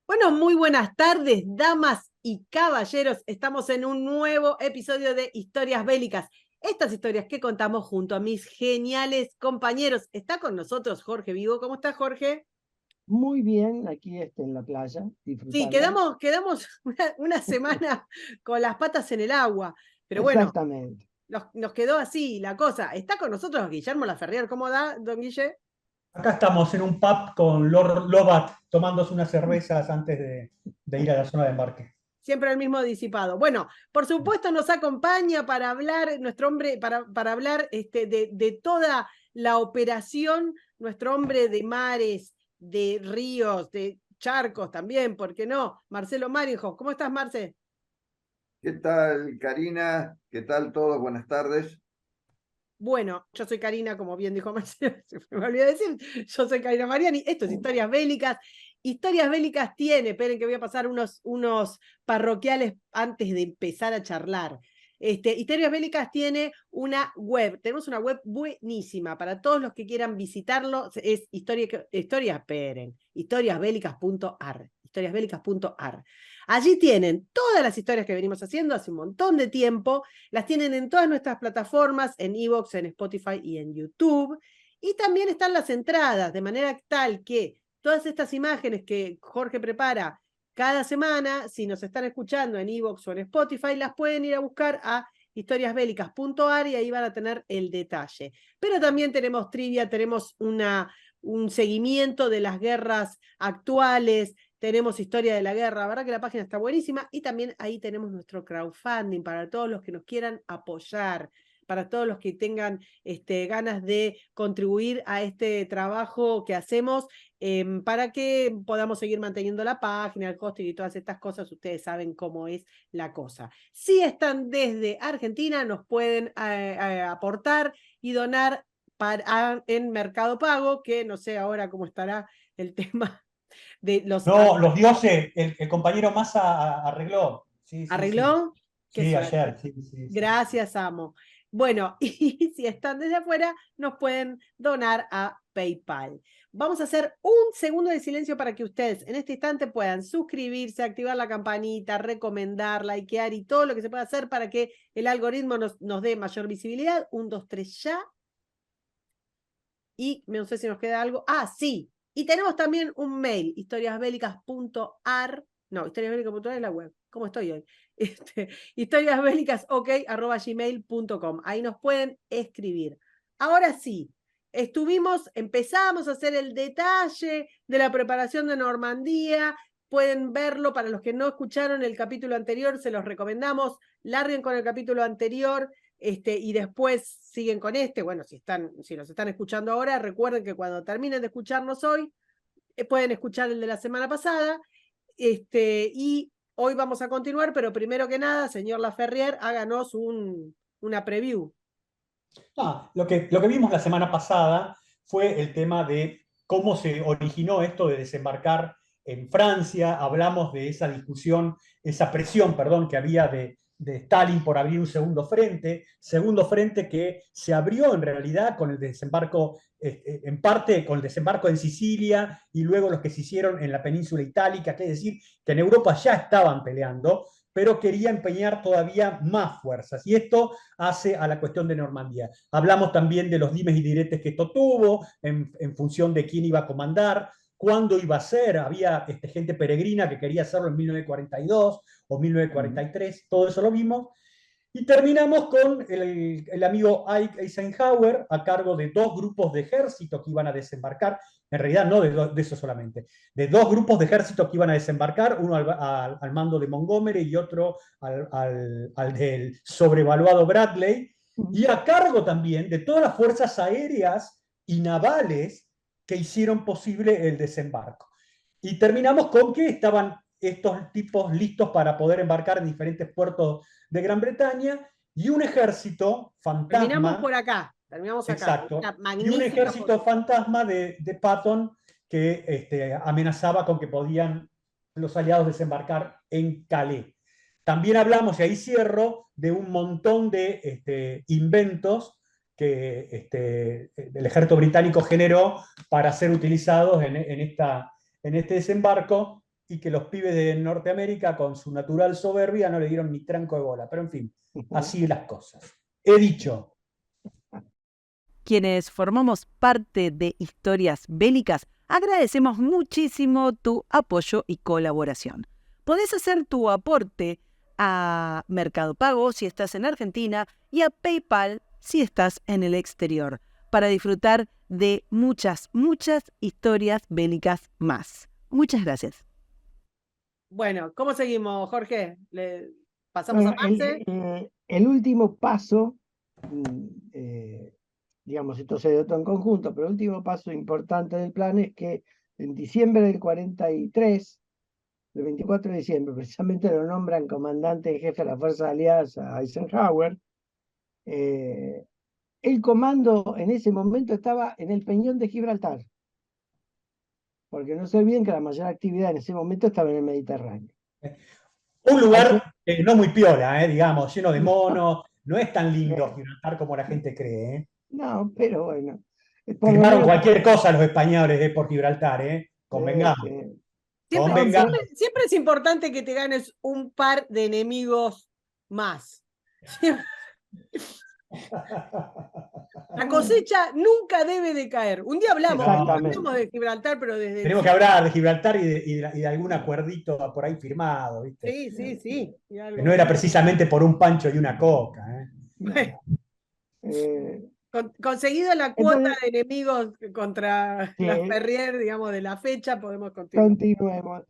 Bueno, muy buenas tardes, damas y caballeros. Estamos en un nuevo episodio de Historias Bélicas. Estas historias que contamos junto a mis geniales compañeros. Está con nosotros Jorge Vigo. ¿Cómo estás, Jorge? Muy bien, aquí en la playa, Sí, disfrutando. quedamos una semana con las patas en el agua. Pero bueno, Exactamente. nos quedó así la cosa. Está con nosotros Guillermo Laferrier. ¿Cómo da, don Guille? Acá estamos en un pub con Lord Lobat tomándose unas cervezas antes de ir a la zona de embarque. Siempre el mismo disipado. Bueno, por supuesto nos acompaña para hablar nuestro hombre, para hablar de toda la operación, nuestro hombre de mares, de ríos, de charcos también, ¿por qué no? Marcelo Marinho. ¿Cómo estás, Marce? ¿Qué tal, Karina? ¿Qué tal todos? Buenas tardes. Bueno, yo soy Karina, como bien dijo Marcelo, se me olvidó decir, yo soy Karina Mariani, esto es Historias Bélicas. Historias Bélicas tiene, esperen que voy a pasar unos parroquiales antes de empezar a charlar. Historias Bélicas tiene una web, tenemos una web buenísima para todos los que quieran visitarlo, es historiasbélicas.ar. Allí tienen todas las historias que venimos haciendo hace un montón de tiempo, las tienen en todas nuestras plataformas, en iVoox, en Spotify y en YouTube. Y también están las entradas, de manera tal que todas estas imágenes que Jorge prepara cada semana, si nos están escuchando en iVoox o en Spotify, las pueden ir a buscar a historiasbélicas.ar y ahí van a tener el detalle. Pero también tenemos trivia, tenemos un seguimiento de las guerras actuales, tenemos historia de la guerra, la verdad que la página está buenísima y también ahí tenemos nuestro crowdfunding para todos los que nos quieran apoyar, para todos los que tengan ganas de contribuir a este trabajo que hacemos para que podamos seguir manteniendo la página, el hosting y todas estas cosas. Ustedes saben cómo es la cosa. Si están desde Argentina, nos pueden aportar y donar en Mercado Pago, que no sé ahora cómo estará el tema de los No, los dioses, el compañero Massa arregló. Sí, sí, sí. arregló. Qué Sí, suerte. ayer, sí, sí, sí. Gracias, amo. Bueno, y si están desde afuera, nos pueden donar a PayPal. Vamos a hacer un segundo de silencio para que ustedes en este instante puedan suscribirse, activar la campanita, recomendar, likear y todo lo que se pueda hacer para que el algoritmo nos dé mayor visibilidad. 1, 2, 3, ya. Y no sé si nos queda algo. Ah, sí. Y tenemos también un mail, historiasbélicas.ar. No, historiasbélicas.ar es la web. ¿Cómo estoy hoy? Historiasbélicas@gmail.com. Ahí nos pueden escribir. Ahora sí, empezamos a hacer el detalle de la preparación de Normandía. Pueden verlo para los que no escucharon el capítulo anterior, se los recomendamos. Larguen con el capítulo anterior. Y después siguen con este. Bueno, si nos están escuchando ahora, recuerden que cuando terminen de escucharnos hoy, pueden escuchar el de la semana pasada. Y hoy vamos a continuar, pero primero que nada, señor Laferrier, háganos una preview. Lo que vimos la semana pasada fue el tema de cómo se originó esto de desembarcar en Francia. Hablamos de esa discusión, esa presión, perdón, que había de Stalin por abrir un segundo frente que se abrió en realidad con el desembarco, en parte con el desembarco en Sicilia y luego los que se hicieron en la península itálica, que es decir, que en Europa ya estaban peleando, pero quería empeñar todavía más fuerzas. Y esto hace a la cuestión de Normandía. Hablamos también de los dimes y diretes que esto tuvo en función de quién iba a comandar, cuándo iba a ser. Había gente peregrina que quería hacerlo en 1942 o 1943, todo eso lo vimos. Y terminamos con el amigo Ike Eisenhower a cargo de dos grupos de ejército que iban a desembarcar, en realidad no de eso solamente, de dos grupos de ejército que iban a desembarcar, uno al mando de Montgomery y otro al del sobrevaluado Bradley, y a cargo también de todas las fuerzas aéreas y navales que hicieron posible el desembarco. Y terminamos con que estaban estos tipos listos para poder embarcar en diferentes puertos de Gran Bretaña y un ejército Terminamos fantasma, por acá, terminamos acá. Una exacto, y un magnífica ejército posición. fantasma de Patton que amenazaba con que podían los aliados desembarcar en Calais. También hablamos, y ahí cierro, de un montón de inventos que el ejército británico generó para ser utilizados en este desembarco, y que los pibes de Norteamérica, con su natural soberbia, no le dieron ni tranco de bola. Pero en fin, así las cosas. He dicho. Quienes formamos parte de Historias Bélicas, agradecemos muchísimo tu apoyo y colaboración. Podés hacer tu aporte a Mercado Pago si estás en Argentina y a PayPal si estás en el exterior, para disfrutar de muchas historias bélicas más. Muchas gracias. Bueno, ¿cómo seguimos, Jorge? ¿Le pasamos a Marce? El último paso, digamos, esto se dio todo en conjunto, pero el último paso importante del plan es que en diciembre del 43, el 24 de diciembre, precisamente lo nombran comandante en jefe de las Fuerzas Aliadas a Eisenhower. El comando en ese momento estaba en el Peñón de Gibraltar, porque no se olviden que la mayor actividad en ese momento estaba en el Mediterráneo. Un lugar no muy piola, digamos, lleno de monos. No es tan lindo Gibraltar como la gente cree. No, pero bueno. Firmaron cualquier cosa los españoles por Gibraltar, convengamos. Siempre es importante que te ganes un par de enemigos más. La cosecha nunca debe de caer. Un día hablamos de Gibraltar, pero desde... Tenemos que hablar de Gibraltar y de algún acuerdito por ahí firmado, ¿viste? Sí. Que no era precisamente por un pancho y una coca. Conseguido la cuota de enemigos contra las Perrier, digamos, de la fecha, podemos continuar. Continuemos.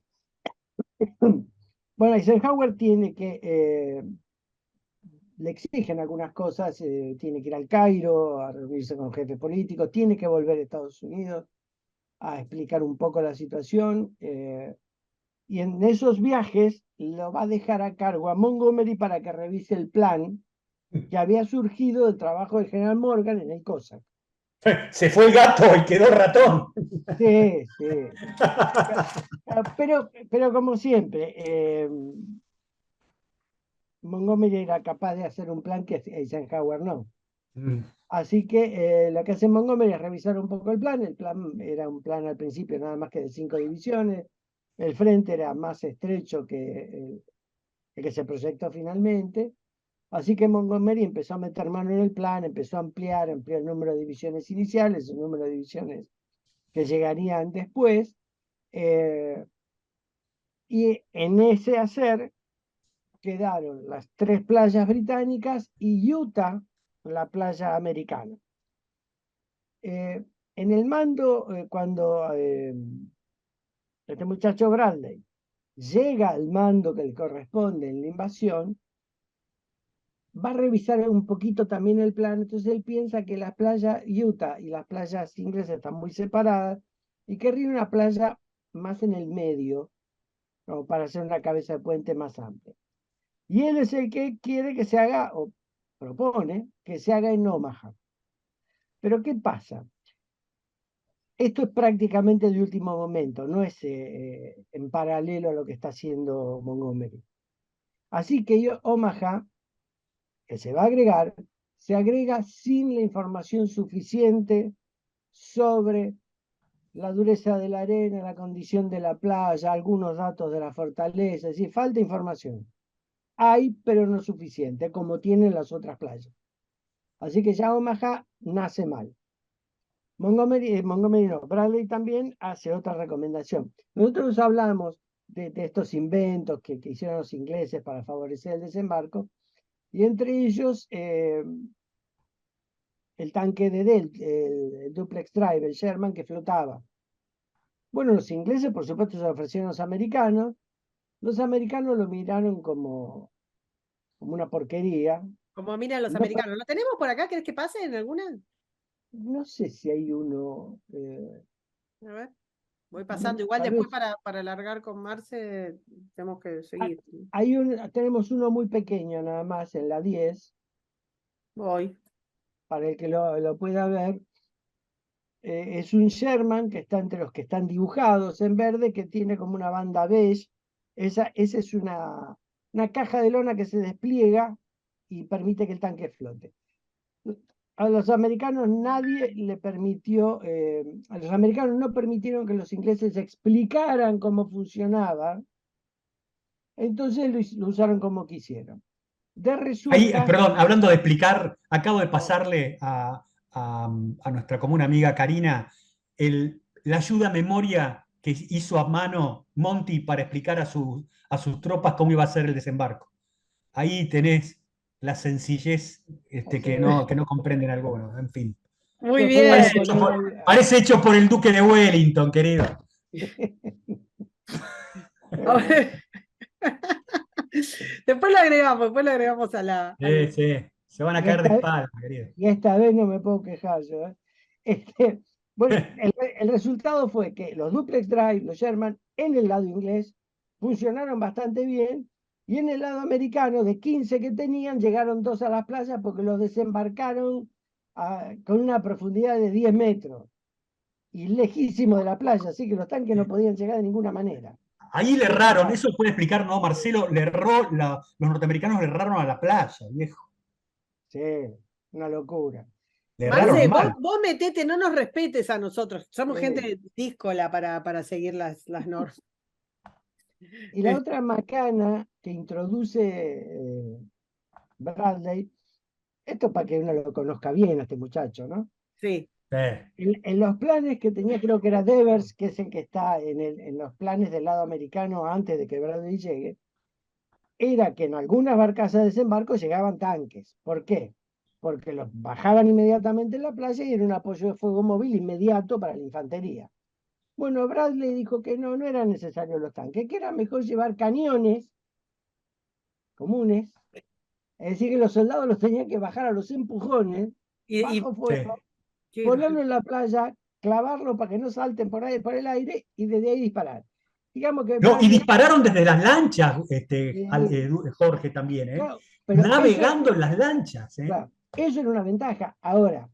Bueno, Eisenhower tiene que... le exigen algunas cosas, tiene que ir al Cairo a reunirse con jefes políticos, tiene que volver a Estados Unidos a explicar un poco la situación, y en esos viajes lo va a dejar a cargo a Montgomery para que revise el plan que había surgido del trabajo del general Morgan en el Cossack. Se fue el gato y quedó el ratón. Sí. Pero como siempre, Montgomery era capaz de hacer un plan que Eisenhower no. Así que lo que hace Montgomery es revisar un poco el plan. El plan era un plan al principio nada más que de 5 divisiones. El frente era más estrecho que el que se proyectó finalmente. Así que Montgomery empezó a meter mano en el plan, empezó a ampliar el número de divisiones iniciales, el número de divisiones que llegarían después. Y en ese hacer quedaron las 3 playas británicas y Utah, la playa americana. En el mando, cuando este muchacho Bradley llega al mando que le corresponde en la invasión, va a revisar un poquito también el plan. Entonces él piensa que la playa Utah y las playas inglesas están muy separadas y querría una playa más en el medio, como para hacer una cabeza de puente más amplia. Y él es el que quiere que se haga, o propone, que se haga en Omaha. Pero ¿qué pasa? Esto es prácticamente de último momento, no es en paralelo a lo que está haciendo Montgomery. Así que Omaha, que se va a agregar, se agrega sin la información suficiente sobre la dureza de la arena, la condición de la playa, algunos datos de la fortaleza, es decir, falta información. Hay, pero no suficiente, como tienen las otras playas. Así que ya Omaha nace mal. Montgomery no, Bradley también hace otra recomendación. Nosotros hablamos de estos inventos que hicieron los ingleses para favorecer el desembarco, y entre ellos el tanque de Delt, el Duplex Drive, el Sherman, que flotaba. Bueno, los ingleses, por supuesto, se lo ofrecieron a los americanos. Los americanos lo miraron como una porquería. Como miran los americanos. ¿Lo tenemos por acá? ¿Querés que pase en alguna? No sé si hay uno. A ver, voy pasando. Igual después para alargar con Marce tenemos que seguir. Tenemos uno muy pequeño nada más en la 10. Voy. Para el que lo pueda ver. Es un Sherman que está entre los que están dibujados en verde, que tiene como una banda beige. Esa es una caja de lona que se despliega y permite que el tanque flote. a los americanos nadie le permitió, a los americanos no permitieron que los ingleses explicaran cómo funcionaba, entonces lo usaron como quisieron. De Ahí, resulta, perdón, hablando de explicar, acabo de pasarle a nuestra común amiga Karina la ayuda a memoria que hizo a mano Monty para explicar a sus tropas cómo iba a ser el desembarco. Ahí tenés la sencillez que no comprenden algunos, en fin. Muy yo voy a bien. poner Parece hecho por el Duque de Wellington, querido. Después lo agregamos Sí, sí, se van a y caer de esta, espalda, querido. y esta vez no me puedo quejar yo. Este, bueno, el resultado fue que los duplex drive, los Sherman, en el lado inglés, funcionaron bastante bien, y en el lado americano, de 15 que tenían, llegaron 2 a las playas porque los desembarcaron con una profundidad de 10 metros, y lejísimo de la playa, así que los tanques no podían llegar de ninguna manera. Ahí le erraron, eso puede explicar, ¿no, Marcelo? Los norteamericanos le erraron a la playa, viejo. Sí, una locura. Le Marce, erraron mal. vos metete, no nos respetes a nosotros. Somos Sí. gente díscola para seguir las normas. Y la otra macana que introduce Bradley, esto para que uno lo conozca bien a este muchacho, ¿no? Sí. En los planes que tenía, creo que era Devers, que es el que está en los planes del lado americano antes de que Bradley llegue, era que en algunas barcazas de desembarco llegaban tanques. ¿Por qué? Porque los bajaban inmediatamente en la playa y era un apoyo de fuego móvil inmediato para la infantería. Bueno, Bradley dijo que no eran necesarios los tanques, que era mejor llevar cañones comunes, es decir, que los soldados los tenían que bajar a los empujones, bajo fuego, ponerlo en la playa, clavarlo para que no salten por ahí, por el aire, y desde ahí disparar. Digamos que No, y Bradley, dispararon desde las lanchas, eh, Jorge también, claro, pero navegando en las lanchas. claro, eso era una ventaja. Ahora,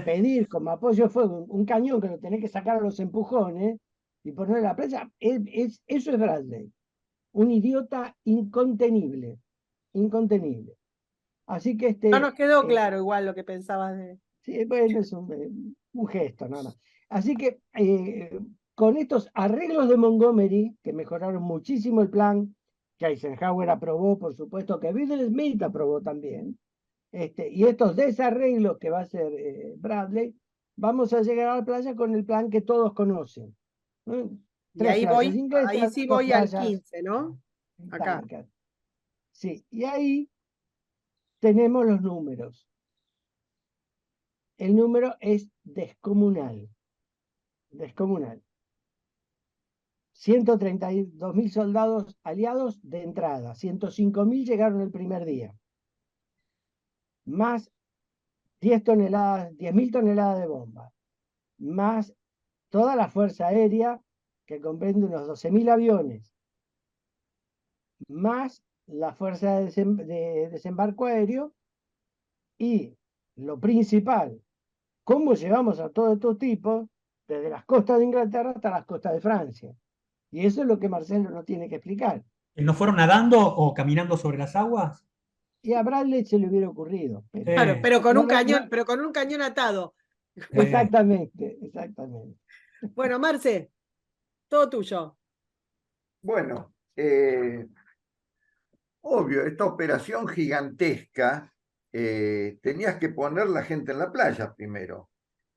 pedir como apoyo de fuego un cañón que lo tenés que sacar a los empujones y ponerlo en la playa, eso es Bradley. Un idiota incontenible. Incontenible. Así que No nos quedó claro igual lo que pensabas de. sí, bueno, es un gesto nada más. Así que con estos arreglos de Montgomery, que mejoraron muchísimo el plan, que Eisenhower aprobó, por supuesto, que Bill Smith aprobó también, y estos desarreglos que va a hacer Bradley, vamos a llegar a la playa con el plan que todos conocen. Y 3 ahí playas voy, ahí inglesas, sí 2 voy al playas 15, ¿no? Acá. británicas. Sí, y ahí tenemos los números. El número es descomunal. Descomunal. 132.000 soldados aliados de entrada. 105.000 llegaron el primer día. Más 10.000 toneladas de bombas. Más toda la fuerza aérea, que comprende unos 12.000 aviones. Más la fuerza de desembarco aéreo. Y lo principal, cómo llevamos a todos estos tipos desde las costas de Inglaterra hasta las costas de Francia. Y eso es lo que Marcelo no tiene que explicar. ¿No fueron nadando o caminando sobre las aguas? Y a Bradley se le hubiera ocurrido. Claro, pero con no, un no, cañón, no. pero con un cañón atado. Exactamente, exactamente. Bueno, Marce, todo tuyo. Bueno, obvio, esta operación gigantesca, tenías que poner la gente en la playa primero.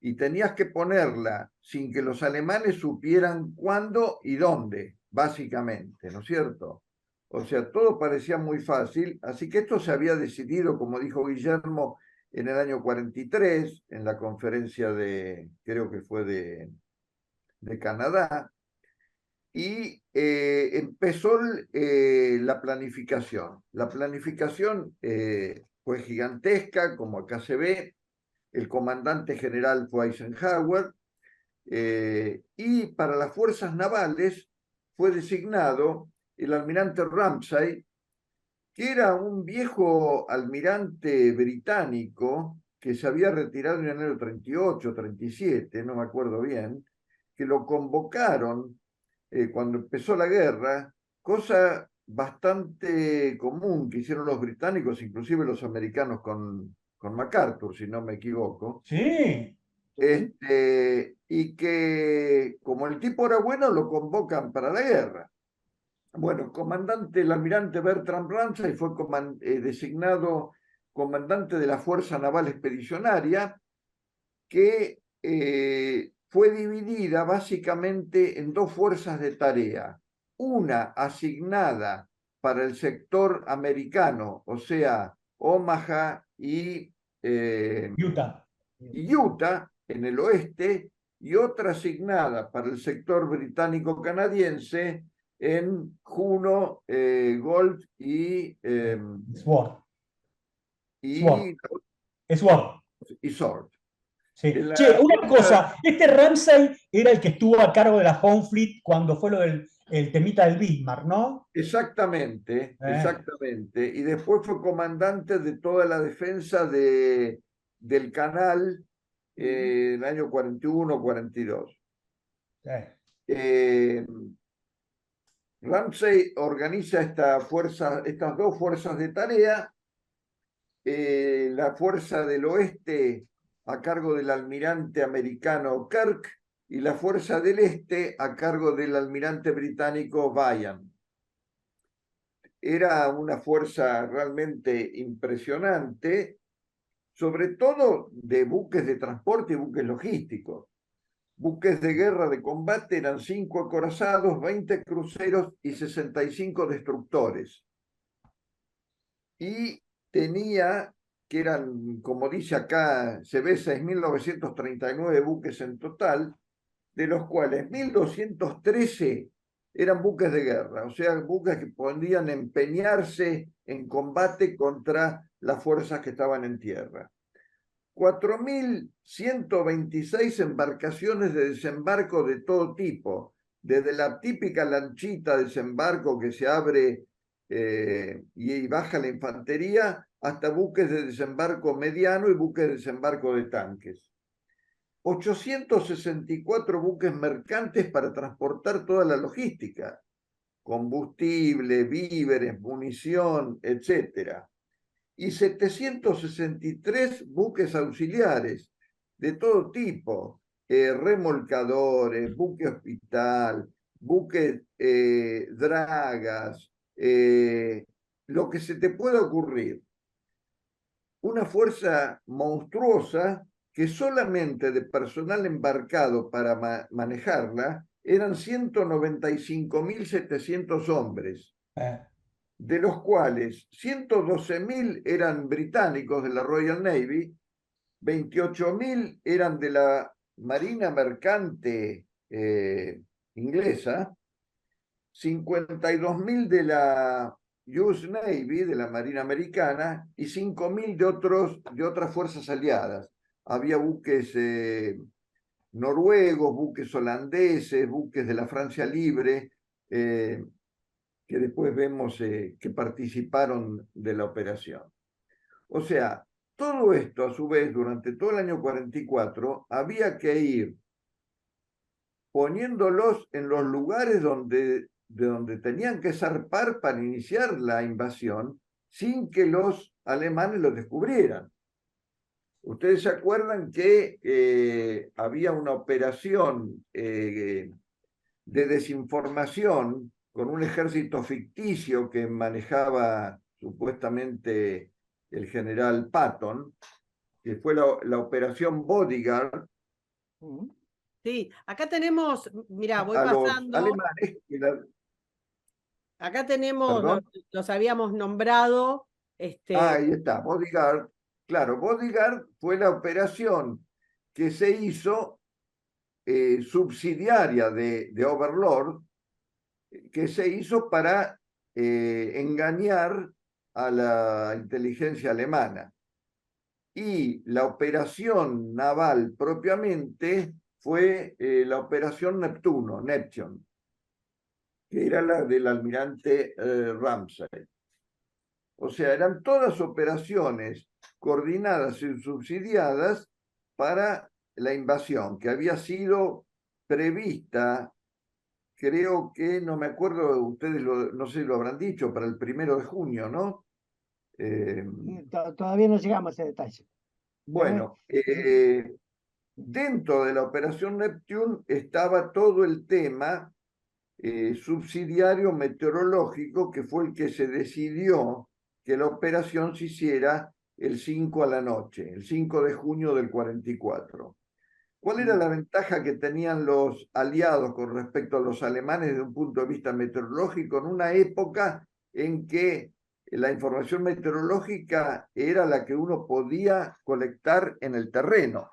Y tenías que ponerla sin que los alemanes supieran cuándo y dónde, básicamente, ¿no es cierto? O sea, todo parecía muy fácil, así que esto se había decidido, como dijo Guillermo, en el año 43, en la conferencia creo que fue de Canadá, y empezó la planificación. La planificación fue gigantesca, como acá se ve. El comandante general fue Eisenhower, y para las fuerzas navales fue designado el almirante Ramsay, que era un viejo almirante británico que se había retirado en enero 38, 37, no me acuerdo bien, que lo convocaron cuando empezó la guerra, cosa bastante común que hicieron los británicos, inclusive los americanos con con MacArthur, si no me equivoco. Sí. Y que como el tipo era bueno, lo convocan para la guerra. Bueno, el almirante Bertrand Ramsay fue designado comandante de la Fuerza Naval Expedicionaria, que fue dividida básicamente en dos fuerzas de tarea. Una asignada para el sector americano, o sea, Omaha y Utah. Utah en el oeste, y otra asignada para el sector británico-canadiense en Juno, Gold y Sword. y, Sword. y Sword. Sí. La Che, una fuerza- cosa, este Ramsay era el que estuvo a cargo de la Home Fleet cuando fue lo del el temita del Bismarck, ¿no? Exactamente, exactamente. Y después fue comandante de toda la defensa del canal en el año 41-42. Ramsay organiza estas dos fuerzas de tarea. La fuerza del oeste a cargo del almirante americano Kirk y la fuerza del este a cargo del almirante británico Bryan. Era una fuerza realmente impresionante, sobre todo de buques de transporte y buques logísticos. Buques de guerra de combate eran 5 acorazados, 20 cruceros y 65 destructores. Y tenía, que eran, como dice acá, se ve 6.939 buques en total, de los cuales 1.213 eran buques de guerra, o sea, buques que podían empeñarse en combate contra las fuerzas que estaban en tierra. 4.126 embarcaciones de desembarco de todo tipo, desde la típica lanchita de desembarco que se abre y baja la infantería, hasta buques de desembarco mediano y buques de desembarco de tanques. 864 buques mercantes para transportar toda la logística, combustible, víveres, munición, etc. Y 763 buques auxiliares de todo tipo, remolcadores, buque hospital, buques dragas, lo que se te pueda ocurrir. Una fuerza monstruosa que solamente de personal embarcado para manejarla eran 195.700 hombres, de los cuales 112.000 eran británicos de la Royal Navy, 28.000 eran de la Marina Mercante inglesa, 52.000 de la US Navy, de la Marina Americana, y 5.000 de otras fuerzas aliadas. Había buques noruegos, buques holandeses, buques de la Francia Libre, que después vemos que participaron de la operación. O sea, todo esto, a su vez, durante todo el año 44, había que ir poniéndolos en los lugares de donde tenían que zarpar para iniciar la invasión sin que los alemanes los descubrieran. Ustedes se acuerdan que había una operación de desinformación con un ejército ficticio que manejaba supuestamente el general Patton, que fue la operación Bodyguard. Sí, acá tenemos, mira, voy a los pasando. alemanes. Acá tenemos, Perdón. los habíamos nombrado. Ahí está, Bodyguard. Claro, Bodyguard fue la operación que se hizo subsidiaria de Overlord, que se hizo para engañar a la inteligencia alemana. Y la operación naval propiamente fue la operación Neptune, que era la del almirante Ramsay. O sea, eran todas operaciones coordinadas y subsidiadas para la invasión, que había sido prevista, creo que, no me acuerdo, ustedes no sé si lo habrán dicho, para el 1 de junio, ¿no? Todavía no llegamos a ese detalle. Bueno, dentro de la operación Neptune estaba todo el tema subsidiario meteorológico, que fue el que se decidió que la operación se hiciera el 5 a la noche, el 5 de junio del 44. ¿Cuál era la ventaja que tenían los aliados con respecto a los alemanes desde un punto de vista meteorológico en una época en que la información meteorológica era la que uno podía colectar en el terreno?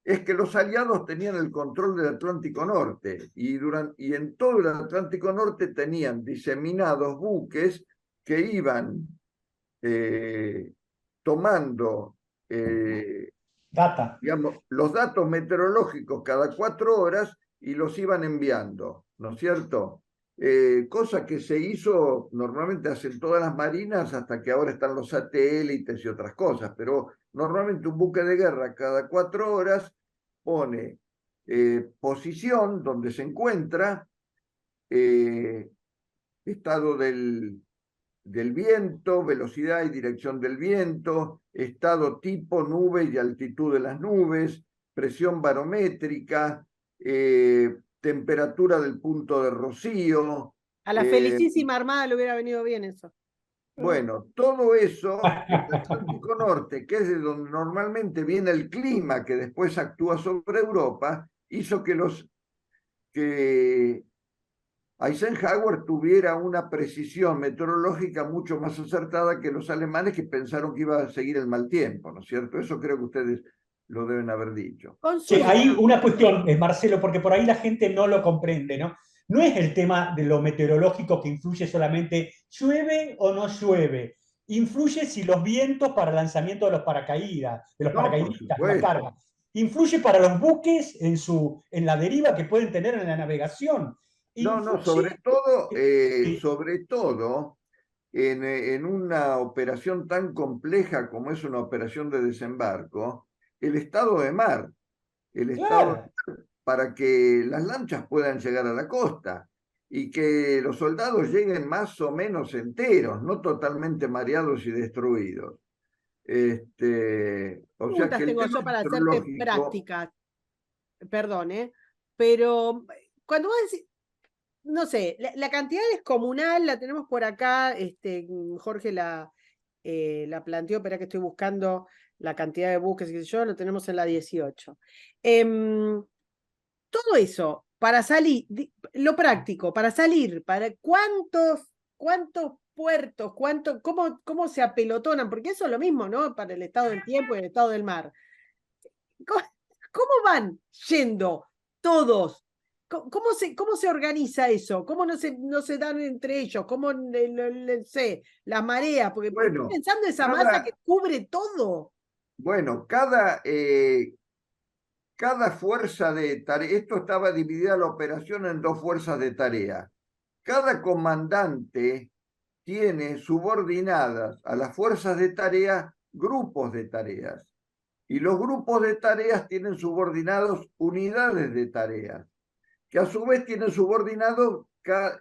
Es que los aliados tenían el control del Atlántico Norte y en todo el Atlántico Norte tenían diseminados buques que iban tomando digamos, los datos meteorológicos cada 4 horas y los iban enviando, ¿no es cierto? Cosa que se hizo, normalmente hacen todas las marinas, hasta que ahora están los satélites y otras cosas, pero normalmente un buque de guerra cada 4 horas pone posición donde se encuentra, estado del viento, velocidad y dirección del viento, estado tipo, nubes y altitud de las nubes, presión barométrica, temperatura del punto de rocío. A la felicísima Armada le hubiera venido bien eso. Bueno, todo eso, el Atlántico Norte, que es de donde normalmente viene el clima que después actúa sobre Europa, hizo que Eisenhower tuviera una precisión meteorológica mucho más acertada que los alemanes, que pensaron que iba a seguir el mal tiempo, ¿no es cierto? Eso creo que ustedes lo deben haber dicho. Sí, hay una cuestión, Marcelo, porque por ahí la gente no lo comprende, ¿no? No es el tema de lo meteorológico que influye solamente llueve o no llueve. Influye si los vientos para el lanzamiento de los paracaidistas, la carga. Influye para los buques en la deriva que pueden tener en la navegación. No, sobre todo en una operación tan compleja como es una operación de desembarco, el estado de mar, para que las lanchas puedan llegar a la costa y que los soldados lleguen más o menos enteros, no totalmente mareados y destruidos. O sea que tengo yo para hacerte prácticas, perdón, pero cuando vos decís, no sé, la cantidad descomunal la tenemos por acá, Jorge la planteó, pero que estoy buscando la cantidad de buques, que yo, lo tenemos en la 18. Todo eso, para salir, lo práctico, para salir, para cuántos puertos, cómo se apelotonan, porque eso es lo mismo, ¿no? Para el estado del tiempo y el estado del mar. ¿Cómo van yendo todos? ¿Cómo se organiza eso? ¿Cómo no se dan entre ellos? ¿Cómo las mareas? Porque estoy pensando en esa masa que cubre todo. Bueno, cada fuerza de tarea, esto estaba dividida la operación en 2 fuerzas de tarea. Cada comandante tiene subordinadas a las fuerzas de tarea grupos de tareas. Y los grupos de tareas tienen subordinados unidades de tareas, que a su vez tienen subordinados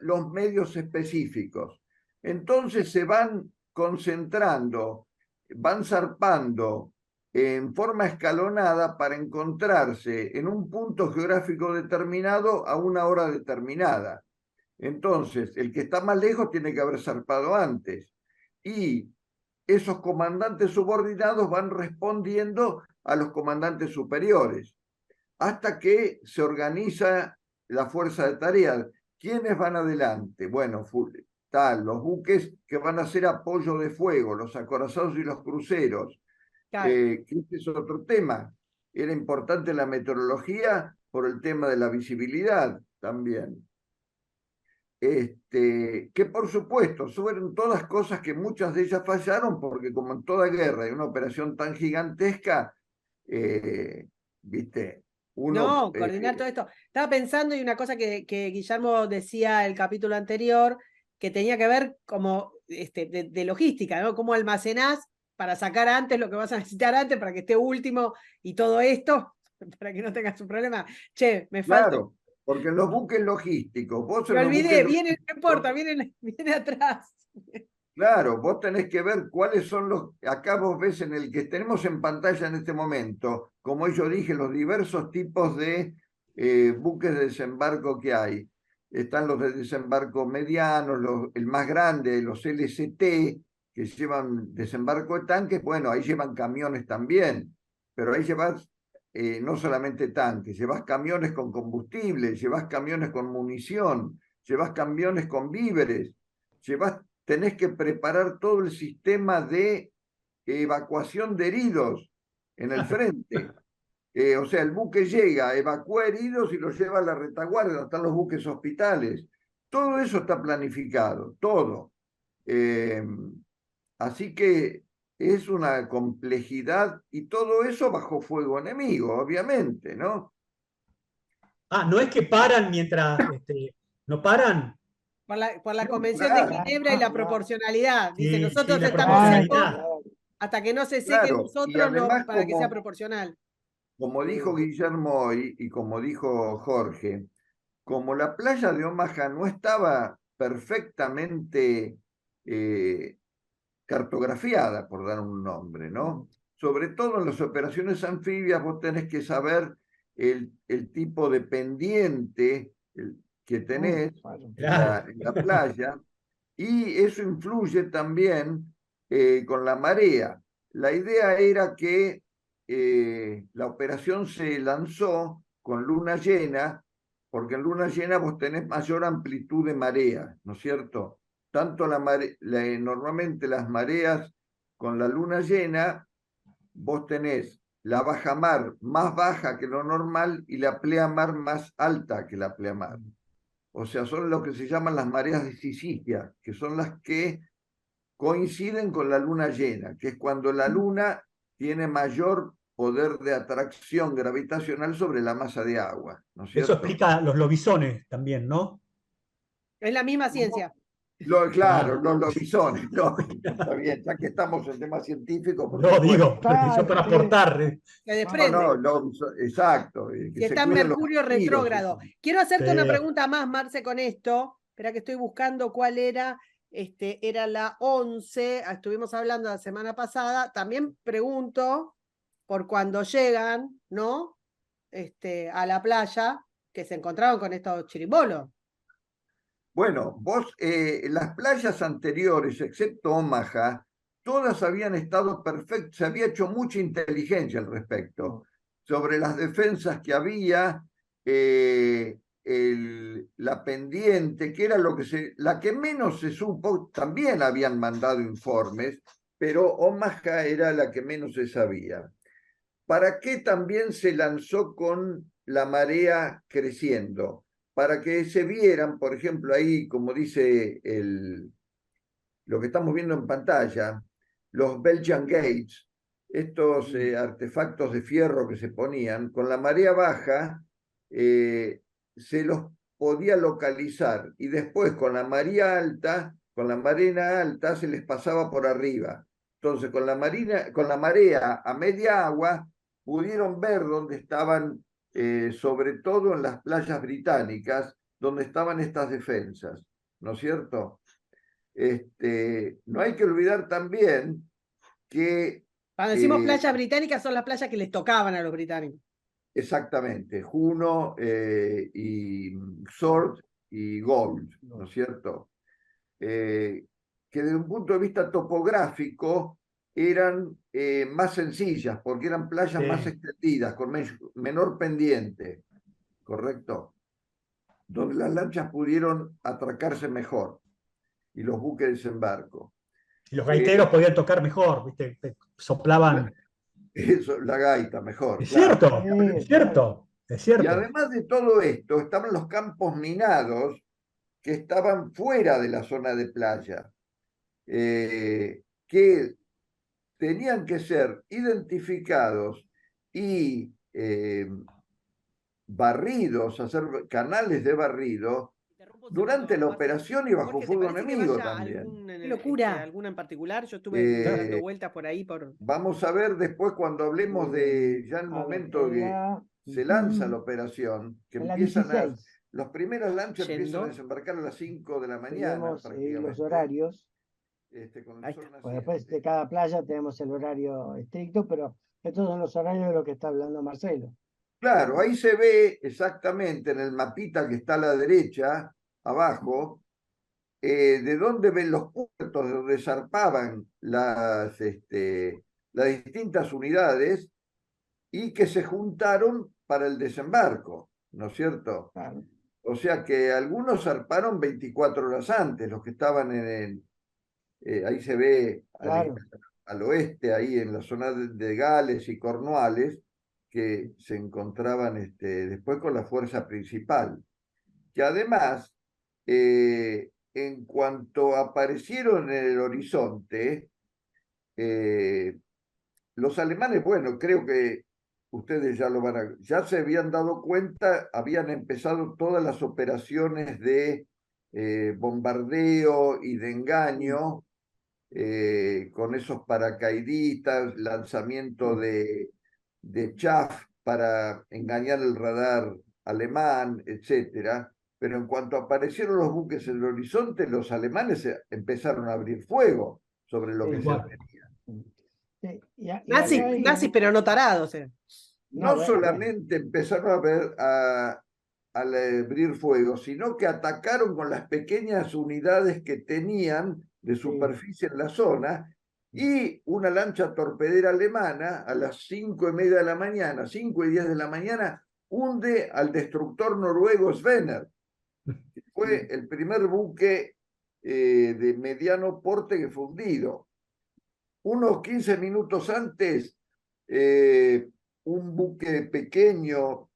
los medios específicos. Entonces se van concentrando, van zarpando en forma escalonada para encontrarse en un punto geográfico determinado a una hora determinada. Entonces, el que está más lejos tiene que haber zarpado antes. Y esos comandantes subordinados van respondiendo a los comandantes superiores, hasta que se organiza la fuerza de tarea. ¿Quiénes van adelante? Bueno, los buques que van a hacer apoyo de fuego, los acorazados y los cruceros. Que este es otro tema. Era importante la meteorología por el tema de la visibilidad también. Que por supuesto fueron todas cosas que muchas de ellas fallaron, porque como en toda guerra, en una operación tan gigantesca, viste, coordinar todo esto. Estaba pensando, y una cosa que Guillermo decía el capítulo anterior, que tenía que ver como de logística, ¿no? Cómo almacenás para sacar antes lo que vas a necesitar antes, para que esté último, y todo esto, para que no tengas un problema. Che, me falta. Claro, porque en los buques logísticos, me olvidé, no importa, viene atrás. Claro, vos tenés que ver cuáles son acá vos ves en el que tenemos en pantalla en este momento, como yo dije, los diversos tipos de buques de desembarco que hay. Están los de desembarco medianos, el más grande, los LCT, que llevan desembarco de tanques, bueno, ahí llevan camiones también, pero ahí llevas no solamente tanques, llevas camiones con combustible, llevas camiones con munición, llevas camiones con víveres, tenés que preparar todo el sistema de evacuación de heridos en el frente. O sea, el buque llega, evacúa heridos y los lleva a la retaguardia, donde están los buques hospitales. Todo eso está planificado, todo. Así que es una complejidad y todo eso bajo fuego enemigo, obviamente, ¿no? Ah, no es que paran mientras, no paran. Por la No, Convención de claro, Ginebra y la proporcionalidad. Dice, Sí, nosotros la estamos proporcionalidad. secos hasta que no se sequen claro. Y nosotros, no, además, para que sea proporcional. como dijo Guillermo hoy y como dijo Jorge, como la playa de Omaha no estaba perfectamente cartografiada, por dar un nombre, ¿no? Sobre todo en las operaciones anfibias vos tenés que saber el tipo de pendiente que tenés Claro. en la playa, y eso influye también con la marea. La idea era que la operación se lanzó con luna llena, porque en luna llena vos tenés mayor amplitud de marea, ¿no es cierto? Tanto normalmente las mareas con la luna llena, vos tenés la bajamar más baja que lo normal y la pleamar más alta que la pleamar. O sea, son lo que se llaman las mareas de Sisicia, que son las que coinciden con la luna llena, que es cuando la luna tiene mayor poder de atracción gravitacional sobre la masa de agua, ¿no es Eso cierto? explica los lobisones también, ¿no? Es la misma ciencia. Claro, Ah. los lobisones, lógico, está bien, ya que estamos en temas científicos, por No, supuesto. digo, yo para aportar. Se No, desprende. exacto, que Si se está en cuiden los Mercurio vampiros. retrógrado. Quiero hacerte una Sí. pregunta más, Marce, con esto. Espera que estoy buscando cuál era. Era la 11. Estuvimos hablando la semana pasada. También pregunto por cuando llegan, ¿no? A la playa, que se encontraron con estos chirimbolos. Bueno, las playas anteriores, excepto Omaha, todas habían estado perfectas, se había hecho mucha inteligencia al respecto, sobre las defensas que había, la pendiente, que era la que menos se supo, también habían mandado informes, pero Omaha era la que menos se sabía. ¿Para qué también se lanzó con la marea creciendo? Para que se vieran, por ejemplo, ahí, como dice lo que estamos viendo en pantalla, los Belgian Gates, estos artefactos de fierro que se ponían, con la marea baja se los podía localizar y después con la marea alta, con la marea alta se les pasaba por arriba. Entonces, con la marea a media agua, pudieron ver dónde estaban, sobre todo en las playas británicas, donde estaban estas defensas, ¿no es cierto? No hay que olvidar también que... Cuando decimos playas británicas, son las playas que les tocaban a los británicos. Exactamente, Juno y Sword y Gold, ¿no es cierto? Que desde un punto de vista topográfico eran más sencillas, porque eran playas más extendidas, con menor pendiente, ¿correcto? Donde las lanchas pudieron atracarse mejor y los buques de desembarco. Y los gaiteros podían tocar mejor, ¿viste? Soplaban. Eso, la gaita, mejor. Es Claro. cierto, es cierto, es cierto. Y además de todo esto, estaban los campos minados que estaban fuera de la zona de playa, que tenían que ser identificados y barridos, hacer canales de barrido durante la operación y bajo fuego enemigo también. ¡Qué locura! ¿Alguna en particular? Yo estuve dando vueltas por ahí. Vamos a ver después cuando hablemos de ya el momento que se lanza la operación, que empiezan las primeras lanchas empiezan a desembarcar a las 5 de la mañana. Tenemos los horarios. con el Ahí sol está. Pues después de naciente. cada playa tenemos el horario estricto, pero estos son los horarios de lo que está hablando Marcelo. Claro, ahí se ve exactamente en el mapita que está a la derecha, abajo, de dónde ven los puertos, de donde zarpaban las distintas unidades y que se juntaron para el desembarco, ¿no es cierto? Claro, O sea que algunos zarparon 24 horas antes, los que estaban ahí se ve claro. al oeste, ahí en la zona de Gales y Cornualles, que se encontraban después con la fuerza principal. Que además, en cuanto aparecieron en el horizonte, eh, los alemanes, bueno, creo que ustedes ya lo van a, ya se habían dado cuenta, habían empezado todas las operaciones de bombardeo y de engaño con esos paracaidistas, lanzamiento de chaff para engañar el radar alemán, etcétera. Pero en cuanto aparecieron los buques en el horizonte, los alemanes empezaron a abrir fuego sobre lo que se Igual. venía. Sí, y Nazis, acá hay nazis, pero no tarados. No, No bueno, solamente empezaron a abrir fuego, sino que atacaron con las pequeñas unidades que tenían de superficie en la zona, y una lancha torpedera alemana a las 5:30 de la mañana, 5:10 de la mañana, hunde al destructor noruego Svenner, que fue el primer buque de mediano porte que fue hundido. Unos 15 minutos antes, un buque pequeño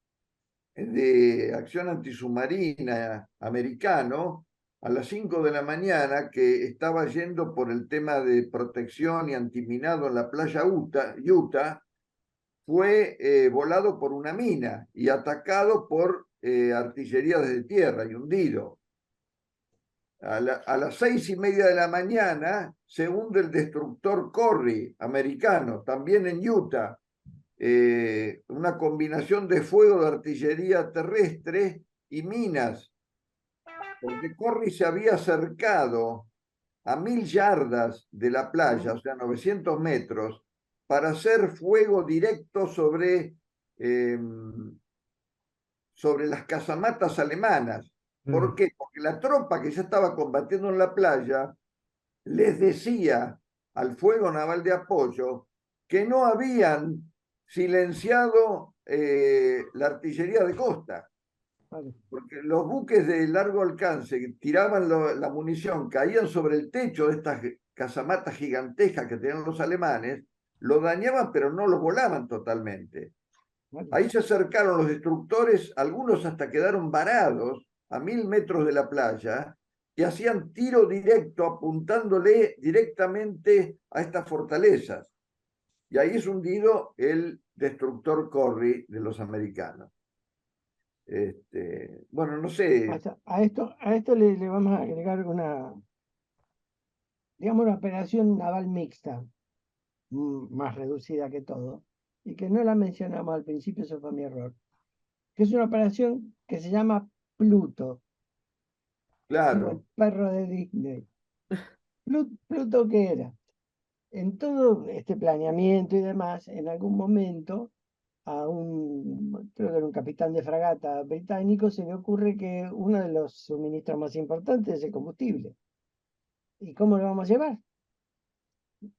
de acción antisubmarina americano a las 5 de la mañana, que estaba yendo por el tema de protección y antiminado en la playa Utah, fue volado por una mina y atacado por artillería desde tierra y hundido. A las 6:30 de la mañana se hunde el destructor Corry americano, también en Utah. Una combinación de fuego de artillería terrestre y minas, porque Corry se había acercado a 1.000 yardas de la playa, o sea, 900 metros, para hacer fuego directo sobre las casamatas alemanas. ¿Por qué? Porque la tropa que ya estaba combatiendo en la playa les decía al fuego naval de apoyo que no habían silenciado la artillería de costa, vale. porque los buques de largo alcance que tiraban la munición, caían sobre el techo de estas casamatas gigantescas que tenían los alemanes, lo dañaban, pero no los volaban totalmente. Vale. Ahí se acercaron los destructores, algunos hasta quedaron varados a 1.000 metros de la playa, y hacían tiro directo apuntándole directamente a estas fortalezas. Y ahí es hundido el destructor Corry de los americanos. Bueno, no sé. A esto le vamos a agregar digamos, una operación naval mixta, más reducida que todo, y que no la mencionamos al principio, eso fue mi error, que es una operación que se llama Pluto, como el Claro, perro de Disney. Pluto, ¿qué era? En todo este planeamiento y demás, en algún momento creo que era un capitán de fragata británico, se le ocurre que uno de los suministros más importantes es el combustible. ¿Y cómo lo vamos a llevar?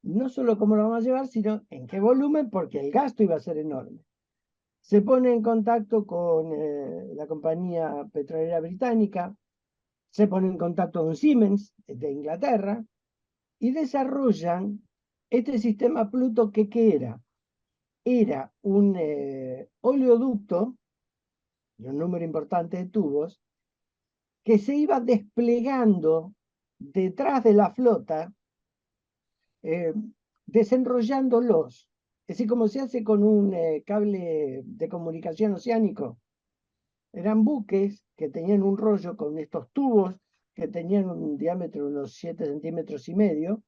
No solo cómo lo vamos a llevar, sino en qué volumen, porque el gasto iba a ser enorme. Se pone en contacto con la compañía petrolera británica, se pone en contacto con Siemens de Inglaterra y desarrollan este sistema Pluto que ¿qué era? Era un oleoducto de un número importante de tubos que se iba desplegando detrás de la flota, desenrollándolos, así como se hace con un cable de comunicación oceánico. Eran buques que tenían un rollo con estos tubos que tenían un diámetro de unos 7,5 cm,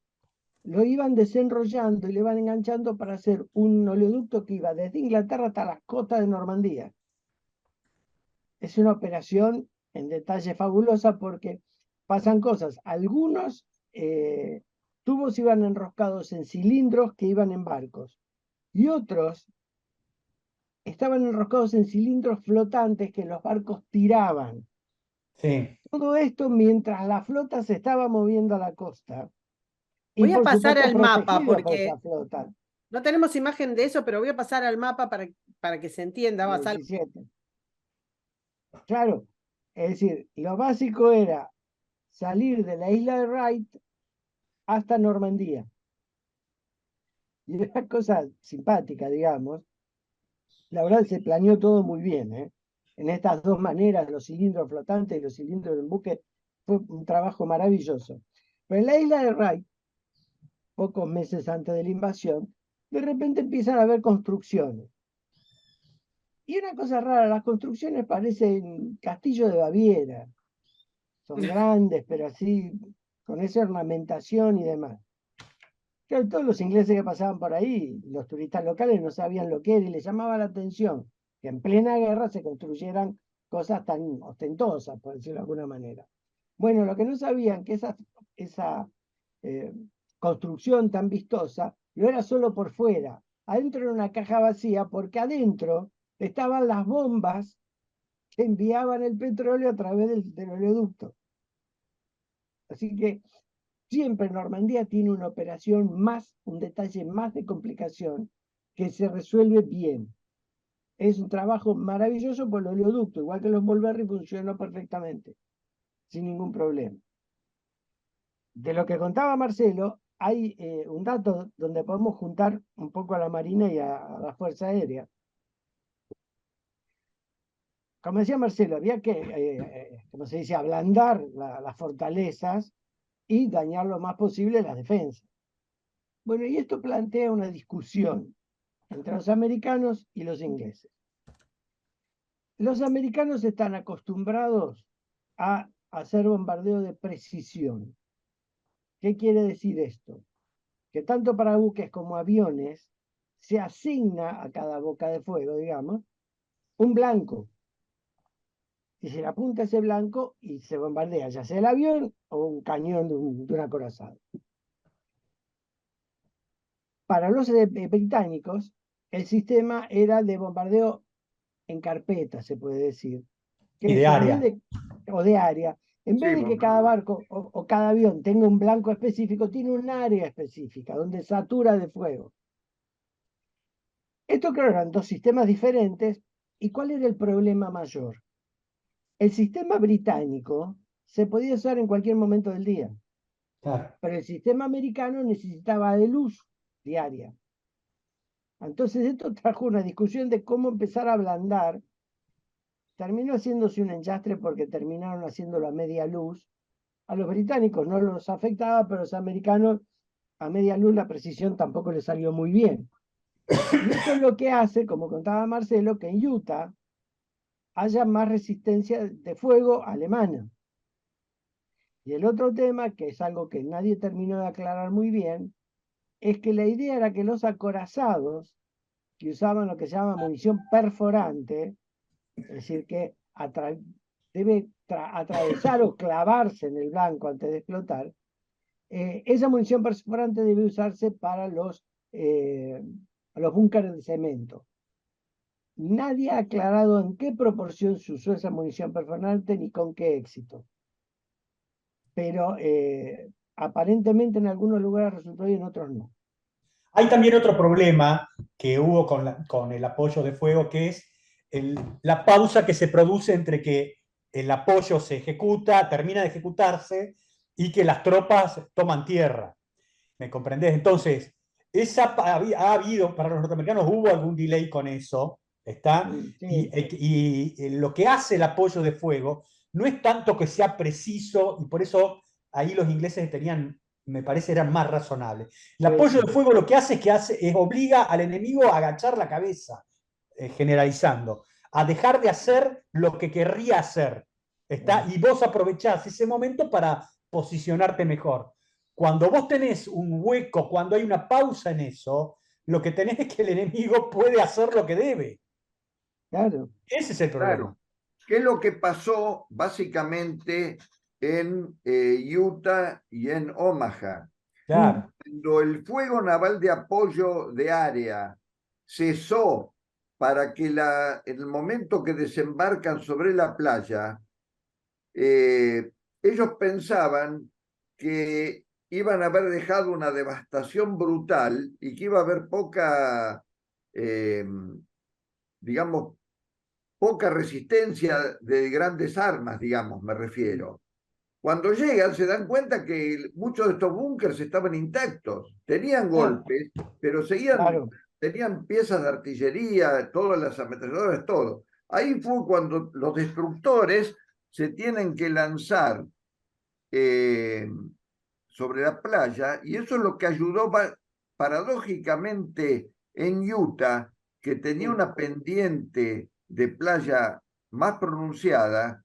lo iban desenrollando y le iban enganchando para hacer un oleoducto que iba desde Inglaterra hasta las costas de Normandía. Es una operación en detalle fabulosa porque pasan cosas. Algunos tubos iban enroscados en cilindros que iban en barcos, y otros estaban enroscados en cilindros flotantes que los barcos tiraban. Sí. Todo esto mientras la flota se estaba moviendo a la costa. Y Voy a por pasar supuesto al mapa protegida por porque esa flota no tenemos imagen de eso, pero voy a pasar al mapa para que se entienda. del Vas a- 17. Claro, es decir, lo básico era salir de la isla de Wright hasta Normandía. Y una cosa simpática, digamos, la verdad se planeó todo muy bien, ¿eh? En estas dos maneras, los cilindros flotantes y los cilindros en buque, fue un trabajo maravilloso. Pero en la isla de Wright, pocos meses antes de la invasión, de repente empiezan a haber construcciones. Y una cosa rara, las construcciones parecen castillos de Baviera. Son grandes, pero así, con esa ornamentación y demás. Claro, todos los ingleses que pasaban por ahí, los turistas locales no sabían lo que era y les llamaba la atención que en plena guerra se construyeran cosas tan ostentosas, por decirlo de alguna manera. Bueno, lo que no sabían que esa eh, construcción tan vistosa no era solo por fuera, adentro era una caja vacía porque adentro estaban las bombas que enviaban el petróleo a través del oleoducto. Así que siempre Normandía tiene una operación más, un detalle más de complicación que se resuelve bien. Es un trabajo maravilloso por el oleoducto, igual que los Mulberry funcionó perfectamente, sin ningún problema. De lo que contaba Marcelo, hay un dato donde podemos juntar un poco a la Marina y a la Fuerza Aérea. Como decía Marcelo, había que, como se dice, ablandar las fortalezas y dañar lo más posible las defensas. Bueno, y esto plantea una discusión entre los americanos y los ingleses. Los americanos están acostumbrados a hacer bombardeo de precisión. ¿Qué quiere decir esto? Que tanto para buques como aviones se asigna a cada boca de fuego, digamos, un blanco. Y se le apunta ese blanco y se bombardea, ya sea el avión o un cañón de un acorazado. Para los británicos, el sistema era de bombardeo en carpeta, se puede decir. Y Que de es área. o de área. En Sí, vez de que cada barco o cada avión tenga un blanco específico, tiene un área específica donde satura de fuego. Esto, claro, eran dos sistemas diferentes. ¿Y cuál era el problema mayor? El sistema británico se podía usar en cualquier momento del día, Claro. pero el sistema americano necesitaba de luz diaria. Entonces esto trajo una discusión de cómo empezar a ablandar. Terminó haciéndose un enjastre porque terminaron haciéndolo a media luz. A los británicos no los afectaba, pero a los americanos a media luz la precisión tampoco les salió muy bien. Y esto es lo que hace, como contaba Marcelo, que en Utah haya más resistencia de fuego alemana. Y el otro tema, que es algo que nadie terminó de aclarar muy bien, es que la idea era que los acorazados, que usaban lo que se llama munición perforante, es decir, que debe atravesar o clavarse en el blanco antes de explotar, esa munición perforante debe usarse para los búnkeres de cemento. Nadie ha aclarado en qué proporción se usó esa munición perforante ni con qué éxito. Pero aparentemente en algunos lugares resultó y en otros no. Hay también otro problema que hubo con el apoyo de fuego, que es la pausa que se produce entre que el apoyo se ejecuta, termina de ejecutarse, y que las tropas toman tierra. ¿Me comprendés? Entonces, ha habido, para los norteamericanos hubo algún delay con eso, ¿está? Sí. Y lo que hace el apoyo de fuego no es tanto que sea preciso, y por eso ahí los ingleses tenían, me parece, eran más razonables. El apoyo de fuego lo que hace es obliga al enemigo a agachar la cabeza, generalizando, a dejar de hacer lo que querría hacer, ¿está? Y vos aprovechás ese momento para posicionarte mejor. Cuando vos tenés un hueco, cuando hay una pausa en eso, lo que tenés es que el enemigo puede hacer lo que debe. Claro. Ese es el problema. Claro. ¿Qué es lo que pasó básicamente en Utah y en Omaha? Claro. Cuando el fuego naval de apoyo de área cesó para que en el momento que desembarcan sobre la playa, ellos pensaban que iban a haber dejado una devastación brutal y que iba a haber poca, digamos, poca resistencia de grandes armas, digamos, me refiero. Cuando llegan se dan cuenta que muchos de estos búnkers estaban intactos, tenían golpes, pero tenían piezas de artillería, todas las ametralladoras, todo. Ahí fue cuando los destructores se tienen que lanzar sobre la playa, y eso es lo que ayudó paradójicamente en Utah, que tenía una pendiente de playa más pronunciada,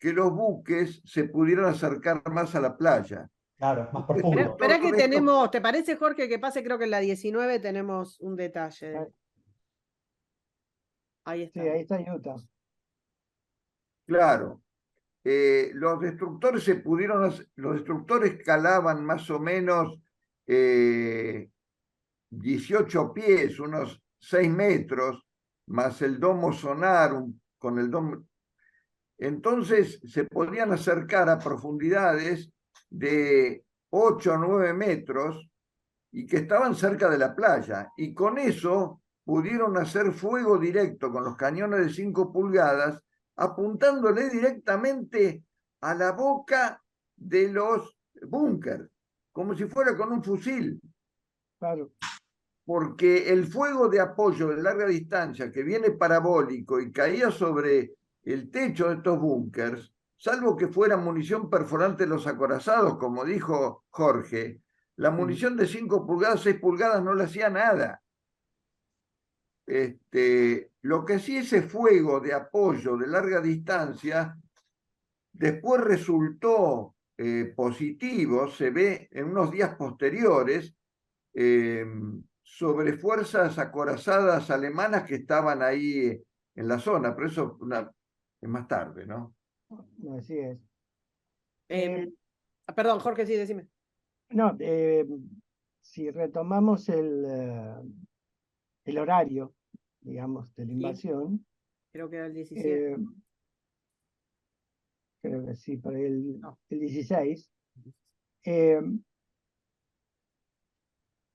que los buques se pudieran acercar más a la playa. Claro, más profundo. Espera que tenemos, ¿te parece, Jorge, que pase? Creo que en la 19 tenemos un detalle. Ahí está. Sí, ahí está Utah. Claro. Los destructores los destructores calaban más o menos 18 pies, unos 6 metros, más el domo sonar, con el domo. Entonces se podían acercar a profundidades de 8 o 9 metros y que estaban cerca de la playa. Y con eso pudieron hacer fuego directo con los cañones de 5 pulgadas, apuntándole directamente a la boca de los búnkers, como si fuera con un fusil. Claro. Porque el fuego de apoyo de larga distancia que viene parabólico y caía sobre el techo de estos búnkers, salvo que fuera munición perforante de los acorazados, como dijo Jorge, la munición de 5 pulgadas, 6 pulgadas no le hacía nada. Lo que sí, ese fuego de apoyo de larga distancia después resultó positivo, se ve en unos días posteriores, sobre fuerzas acorazadas alemanas que estaban ahí en la zona, pero eso es más tarde, ¿no? Así es. Perdón, Jorge, sí, decime. No, si retomamos el horario, digamos, de la invasión. Creo que era el 17. Creo que sí, para el 16.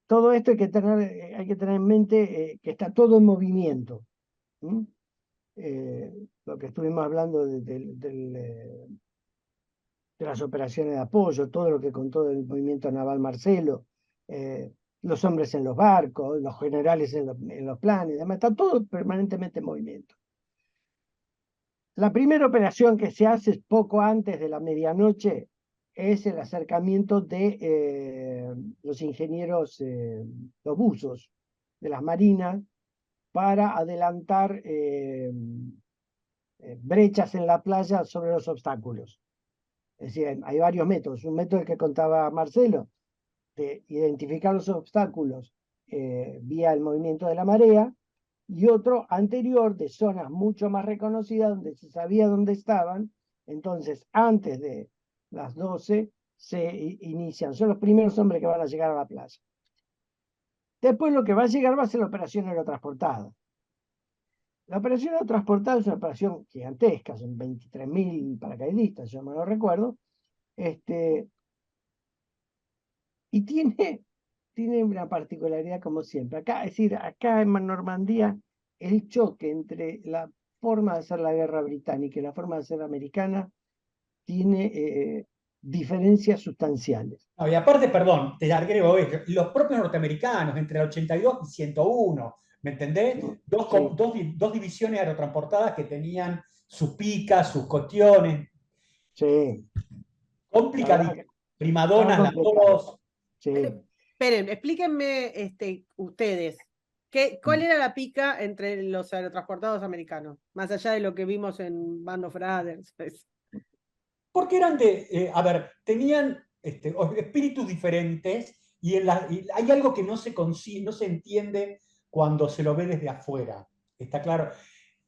Todo esto hay que tener en mente que está todo en movimiento. Lo que estuvimos hablando de las operaciones de apoyo, todo lo que contó del movimiento naval Marcelo, los hombres en los barcos, los generales en los planes, además está todo permanentemente en movimiento. La primera operación que se hace poco antes de la medianoche es el acercamiento de los ingenieros, los buzos de las marinas, para adelantar brechas en la playa sobre los obstáculos. Es decir, hay varios métodos. Un método que contaba Marcelo, de identificar los obstáculos vía el movimiento de la marea, y otro anterior de zonas mucho más reconocidas donde se sabía dónde estaban. Entonces, antes de las 12 se inician, son los primeros hombres que van a llegar a la playa. Después lo que va a llegar va a ser la operación aerotransportada. La operación aerotransportada es una operación gigantesca, son 23.000 paracaidistas, yo me lo recuerdo, y tiene una particularidad como siempre. Acá, es decir, acá en Normandía, el choque entre la forma de hacer la guerra británica y la forma de hacer americana tiene diferencias sustanciales. No, y aparte, perdón, te agrego esto, los propios norteamericanos, entre el 82 y 101, ¿me entendés? Dos divisiones aerotransportadas que tenían sus picas, sus cuestiones. Sí. Complicadísimas. Primadonas las dos. Sí. Esperen, explíquenme ustedes, ¿cuál era la pica entre los aerotransportados americanos? Más allá de lo que vimos en Band of Brothers. Porque eran tenían espíritus diferentes y hay algo que no se entiende cuando se lo ve desde afuera. ¿Está claro?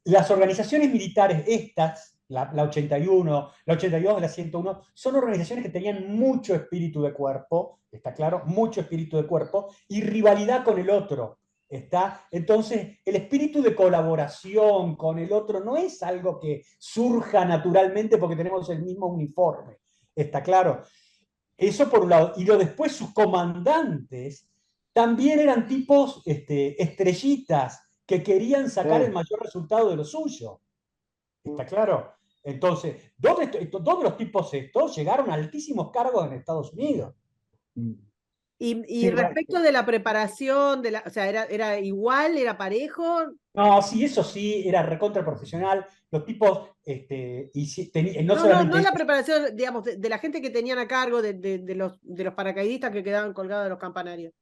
Las organizaciones militares estas la 81, la 82, la 101, son organizaciones que tenían mucho espíritu de cuerpo, está claro, mucho espíritu de cuerpo, y rivalidad con el otro. ¿Está? Entonces, el espíritu de colaboración con el otro no es algo que surja naturalmente porque tenemos el mismo uniforme. ¿Está claro? Eso por un lado. Y después sus comandantes también eran tipos estrellitas que querían sacar el mayor resultado de lo suyo. ¿Está claro? Entonces, todos los tipos estos llegaron a altísimos cargos en Estados Unidos. Y Sí, bueno, respecto de la preparación, o sea, ¿era igual, era parejo? No, sí, eso sí, era recontra profesional. Los tipos, no No, solamente la eso, preparación, digamos, de la gente que tenían a cargo, de los paracaidistas que quedaban colgados de los campanarios.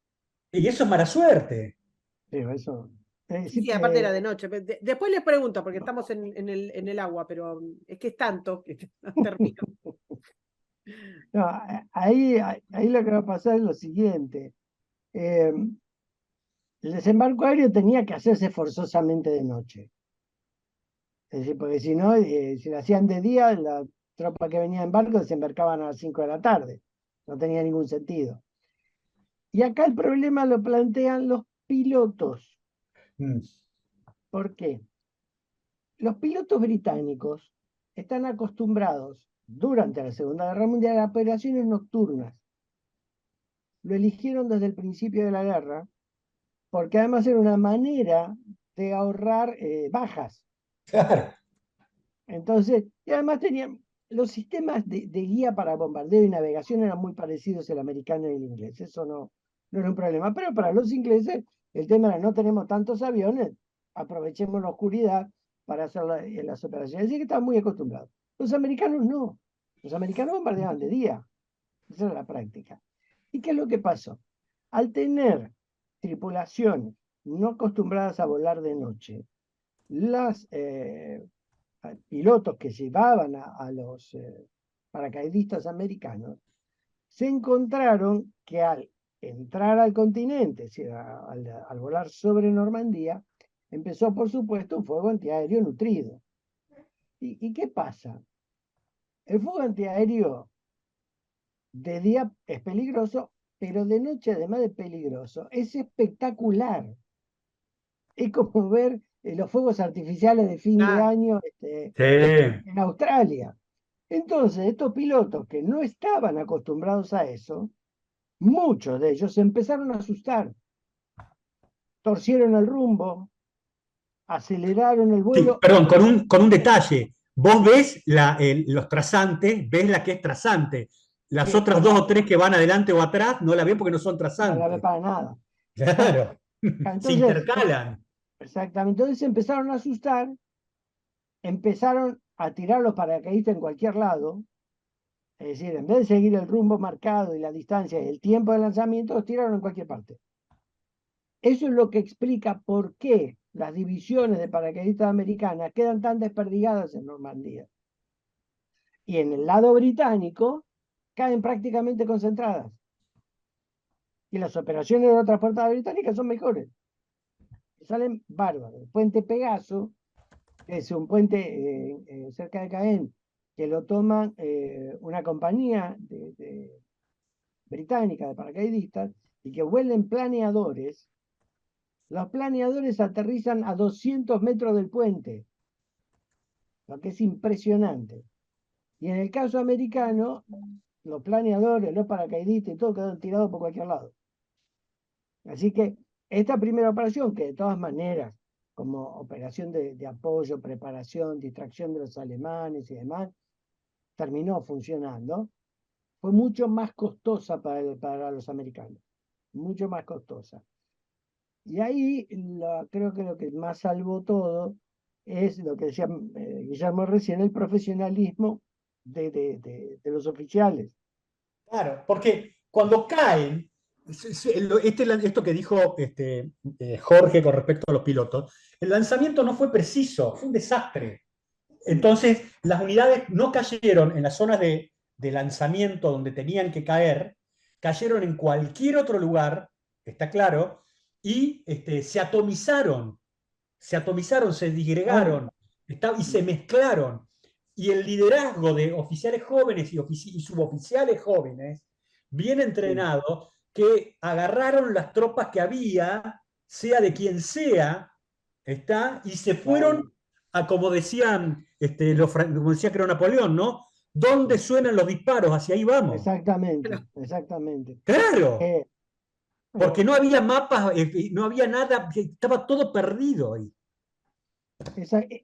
y eso es mala suerte. sí, eso. Sí, sí, aparte era de noche. Después les pregunto, porque estamos en el agua, pero es que es tanto que no termino. No, ahí lo que va a pasar es lo siguiente. El desembarco aéreo tenía que hacerse forzosamente de noche. Es decir, porque si no, si lo hacían de día, la tropa que venía en barco desembarcaban a las 5 de la tarde. No tenía ningún sentido. Y acá el problema lo plantean los pilotos. Mm. ¿Por qué? Los pilotos británicos están acostumbrados durante la Segunda Guerra Mundial a operaciones nocturnas. Lo eligieron desde el principio de la guerra porque además era una manera de ahorrar bajas. Claro. Entonces, y además tenían los sistemas de guía para bombardeo y navegación eran muy parecidos el americano y el inglés. Eso no era un problema. Pero para los ingleses, el tema era no tenemos tantos aviones, aprovechemos la oscuridad para hacer las operaciones. Así que estaban muy acostumbrados. Los americanos no. Los americanos bombardeaban de día. Esa era la práctica. ¿Y qué es lo que pasó? Al tener tripulaciones no acostumbradas a volar de noche, las pilotos que llevaban a los paracaidistas americanos se encontraron que al entrar al continente, es decir, al volar sobre Normandía, empezó, por supuesto, un fuego antiaéreo nutrido. ¿Y qué pasa? El fuego antiaéreo de día es peligroso, pero de noche, además de peligroso, es espectacular. Es como ver los fuegos artificiales de fin de año Sí. en Australia. Entonces, estos pilotos que no estaban acostumbrados a eso, muchos de ellos se empezaron a asustar, torcieron el rumbo, aceleraron el Sí, vuelo. perdón, con un detalle. Vos ves los trazantes, ves la que es trazante. Las Sí, otras dos o tres que van adelante o atrás no la ven porque no son no la ve trazantes. para nada. Claro. Se Entonces, intercalan. exactamente, entonces se empezaron a asustar, empezaron a tirar los paracaidistas en cualquier lado, es decir, en vez de seguir el rumbo marcado y la distancia y el tiempo de lanzamiento, los tiraron en cualquier parte. Eso es lo que explica por qué las divisiones de paracaidistas americanas quedan tan desperdigadas en Normandía. Y en el lado británico caen prácticamente concentradas. Y las operaciones de otras fuerzas británicas son mejores. Salen bárbaros. El puente Pegaso, que es un puente cerca de Caen, que lo toma una compañía británica de paracaidistas y que vuelen planeadores. Los planeadores aterrizan a 200 metros del puente, lo que es impresionante. Y en el caso americano, los planeadores, los paracaidistas y todo quedaron tirados por cualquier lado. Así que esta primera operación, que de todas maneras, como operación de apoyo, preparación, distracción de los alemanes y demás, terminó funcionando, fue mucho más costosa para los americanos, mucho más costosa. Y ahí creo que lo que más salvó todo es lo que decía Guillermo recién, el profesionalismo de los oficiales. Claro, porque cuando caen, esto que dijo Jorge con respecto a los pilotos, el lanzamiento no fue preciso, fue un desastre. Entonces, las unidades no cayeron en las zonas de lanzamiento donde tenían que caer, cayeron en cualquier otro lugar, está claro, y se atomizaron, se disgregaron y se mezclaron. y el liderazgo de oficiales jóvenes y suboficiales jóvenes, bien entrenados, que agarraron las tropas que había, sea de quien sea, y se fueron a, como decían, como decía creo Napoleón, ¿no? ¿Dónde suenan los disparos? Hacia ahí vamos. Exactamente, exactamente. Claro, porque no había mapas, no había nada, estaba todo perdido ahí.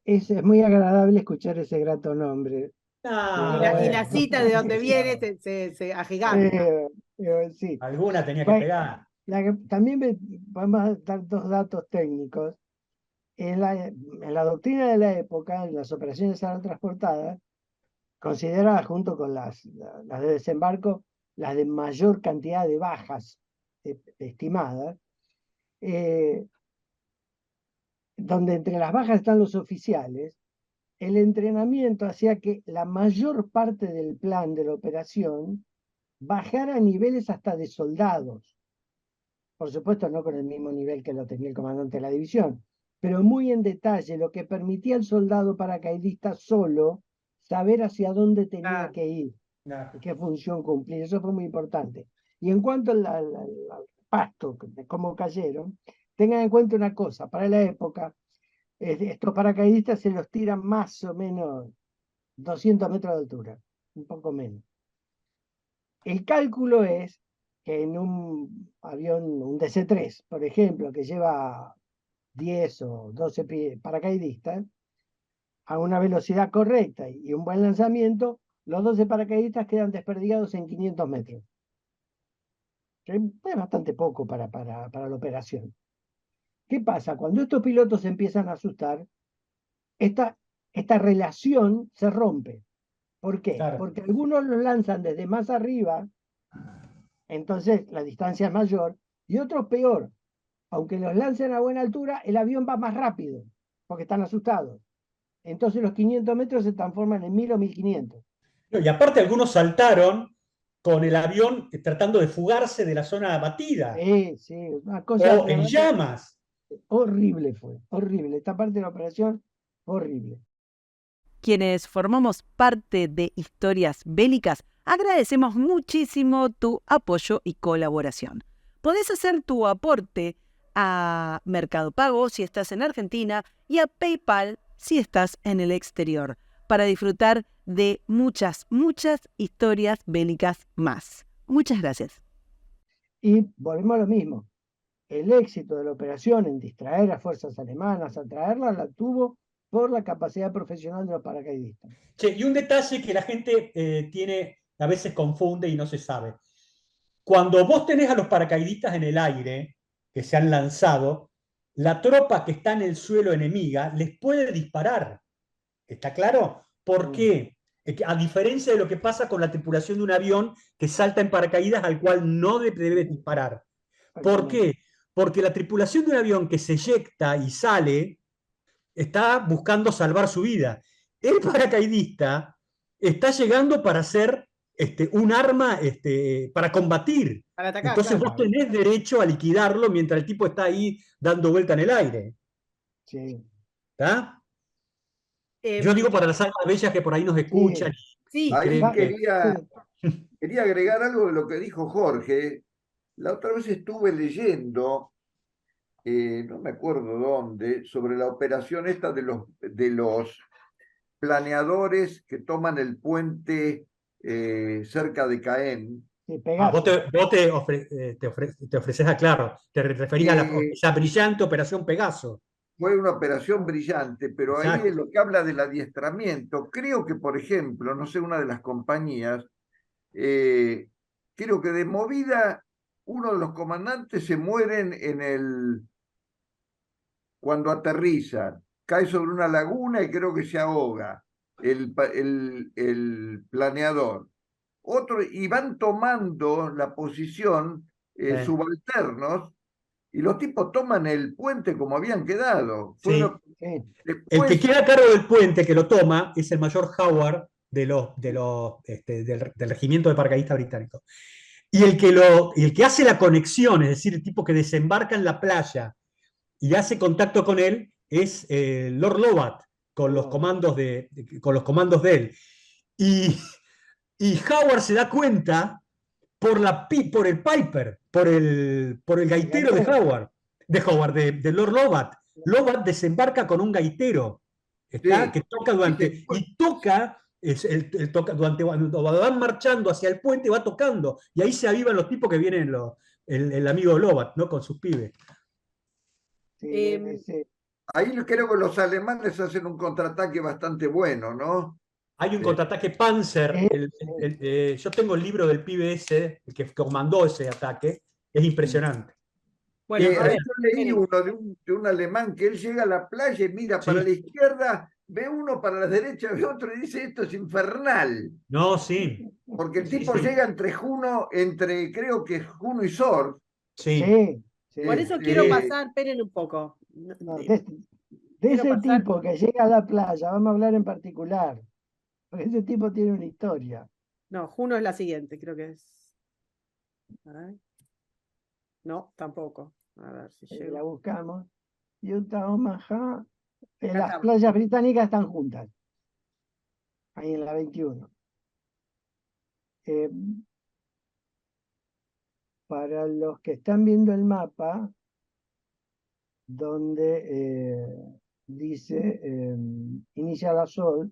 Es muy agradable escuchar ese grato nombre. Y la cita de donde viene se agiganta. Sí. Alguna tenía que pegar. También vamos a dar dos datos técnicos. En la doctrina de la época, en las operaciones aerotransportadas, consideradas junto con las de desembarco, las de mayor cantidad de bajas estimadas, donde entre las bajas están los oficiales, el entrenamiento hacía que la mayor parte del plan de la operación bajara a niveles hasta de soldados. Por supuesto, no con el mismo nivel que lo tenía el comandante de la división, pero muy en detalle, lo que permitía al soldado paracaidista solo saber hacia dónde tenía que ir y qué función cumplir. Eso fue muy importante. Y en cuanto al pasto, de cómo cayeron, tengan en cuenta una cosa, para la época, estos paracaidistas se los tiran más o menos 200 metros de altura, un poco menos. El cálculo es que en un avión, un DC-3, por ejemplo, que lleva 10 o 12 paracaidistas, a una velocidad correcta y un buen lanzamiento, los 12 paracaidistas quedan desperdigados en 500 metros. Es bastante poco para la operación. ¿Qué pasa? Cuando estos pilotos se empiezan a asustar, esta relación se rompe. ¿Por qué? Claro. Porque algunos los lanzan desde más arriba, entonces la distancia es mayor, y otros peor. Aunque los lancen a buena altura, el avión va más rápido, porque están asustados. Entonces los 500 metros se transforman en 1000 o 1500. Y aparte algunos saltaron con el avión tratando de fugarse de la zona abatida. Sí, una cosa... O en llamas. Horrible fue, horrible. Esta parte de la operación, horrible. Quienes formamos parte de Historias Bélicas, agradecemos muchísimo tu apoyo y colaboración. Podés hacer tu aporte a Mercado Pago si estás en Argentina y a PayPal si estás en el exterior, para disfrutar de muchas historias bélicas más. Muchas gracias. Y volvemos a lo mismo. El éxito de la operación en distraer a fuerzas alemanas, atraerlas, la tuvo por la capacidad profesional de los paracaidistas. Che, y un detalle que la gente a veces confunde y no se sabe. Cuando vos tenés a los paracaidistas en el aire, que se han lanzado, la tropa que está en el suelo enemiga les puede disparar. ¿Está claro? ¿Por qué? A diferencia de lo que pasa con la tripulación de un avión que salta en paracaídas al cual no debe disparar. ¿Por qué? Porque la tripulación de un avión que se eyecta y sale está buscando salvar su vida. El paracaidista está llegando para ser un arma para combatir. Para atacar, entonces claro. vos tenés derecho a liquidarlo mientras el tipo está ahí dando vuelta en el aire. Sí. ¿Está? Yo digo para las almas bellas que por ahí nos escuchan. Sí. Ahí quería agregar algo de lo que dijo Jorge. La otra vez estuve leyendo, no me acuerdo dónde, sobre la operación esta de los planeadores que toman el puente cerca de Caen. Vos te ofreces a, claro, te referís a esa brillante operación Pegaso. Fue una operación brillante, pero Exacto. ahí es lo que habla del adiestramiento. Creo que, por ejemplo, no sé, una de las compañías, creo que de movida uno de los comandantes se mueren cuando aterrizan, cae sobre una laguna y creo que se ahoga el planeador. Y van tomando la posición subalternos, y los tipos toman el puente como habían quedado. Sí. El que queda a cargo del puente, que lo toma, es el mayor Howard del regimiento de paracaidistas británicos. Y el que hace la conexión, es decir, el tipo que desembarca en la playa y hace contacto con él, es Lord Lovat, con los comandos con los comandos de él. Y Howard se da cuenta por el Piper, por el gaitero de Howard, de Lord Lovat. Lovat desembarca con un gaitero, Sí. que toca cuando van marchando hacia el puente, va tocando, y ahí se avivan los tipos que vienen, el amigo Lovat, ¿no? Con sus pibes. Sí, Ahí creo que los alemanes hacen un contraataque bastante bueno, ¿no? Hay un contraataque Panzer. Yo tengo el libro del pibe ese, el que comandó ese ataque. Es impresionante. Bueno, a ver, yo leí uno de un alemán que él llega a la playa y mira para la izquierda, ve uno para la derecha, ve otro y dice: esto es infernal. No, sí. Porque el tipo llega entre creo que Juno y Sor. Sí. Por eso quiero pasar, esperen un poco. No, de ese tipo que llega a la playa, vamos a hablar en particular. Porque ese tipo tiene una historia. No, Juno es la siguiente, creo que es. A ver. No, tampoco. A ver si llego. La buscamos. Utah, Omaha. Las estamos. playas británicas están juntas. Ahí en la 21. Para los que están viendo el mapa, donde dice Initial Assault,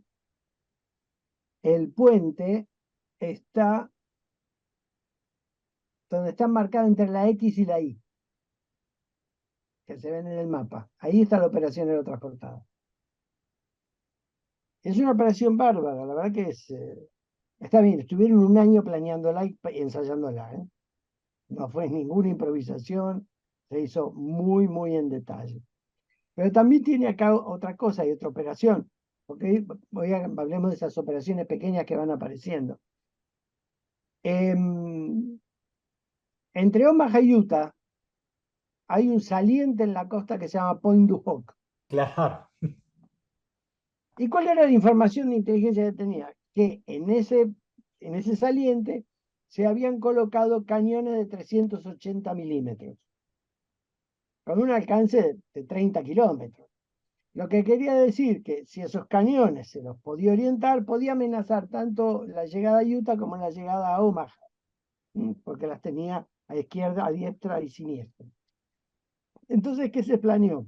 el puente está donde está marcado entre la X y la Y, que se ven en el mapa. Ahí está la operación aerotransportada. Es una operación bárbara, la verdad que está bien, estuvieron un año planeándola y ensayándola, ¿eh? No fue ninguna improvisación, se hizo muy, muy en detalle. Pero también tiene acá otra cosa y otra operación, porque hablemos de esas operaciones pequeñas que van apareciendo. Entre Omaha y Utah hay un saliente en la costa que se llama Point du Hoc. Claro. ¿Y cuál era la información de inteligencia que tenía? Que en ese saliente se habían colocado cañones de 380 milímetros, con un alcance de 30 kilómetros. Lo que quería decir que si esos cañones se los podía orientar, podía amenazar tanto la llegada a Utah como la llegada a Omaha, porque las tenía a izquierda, a diestra y siniestra. Entonces, ¿qué se planeó?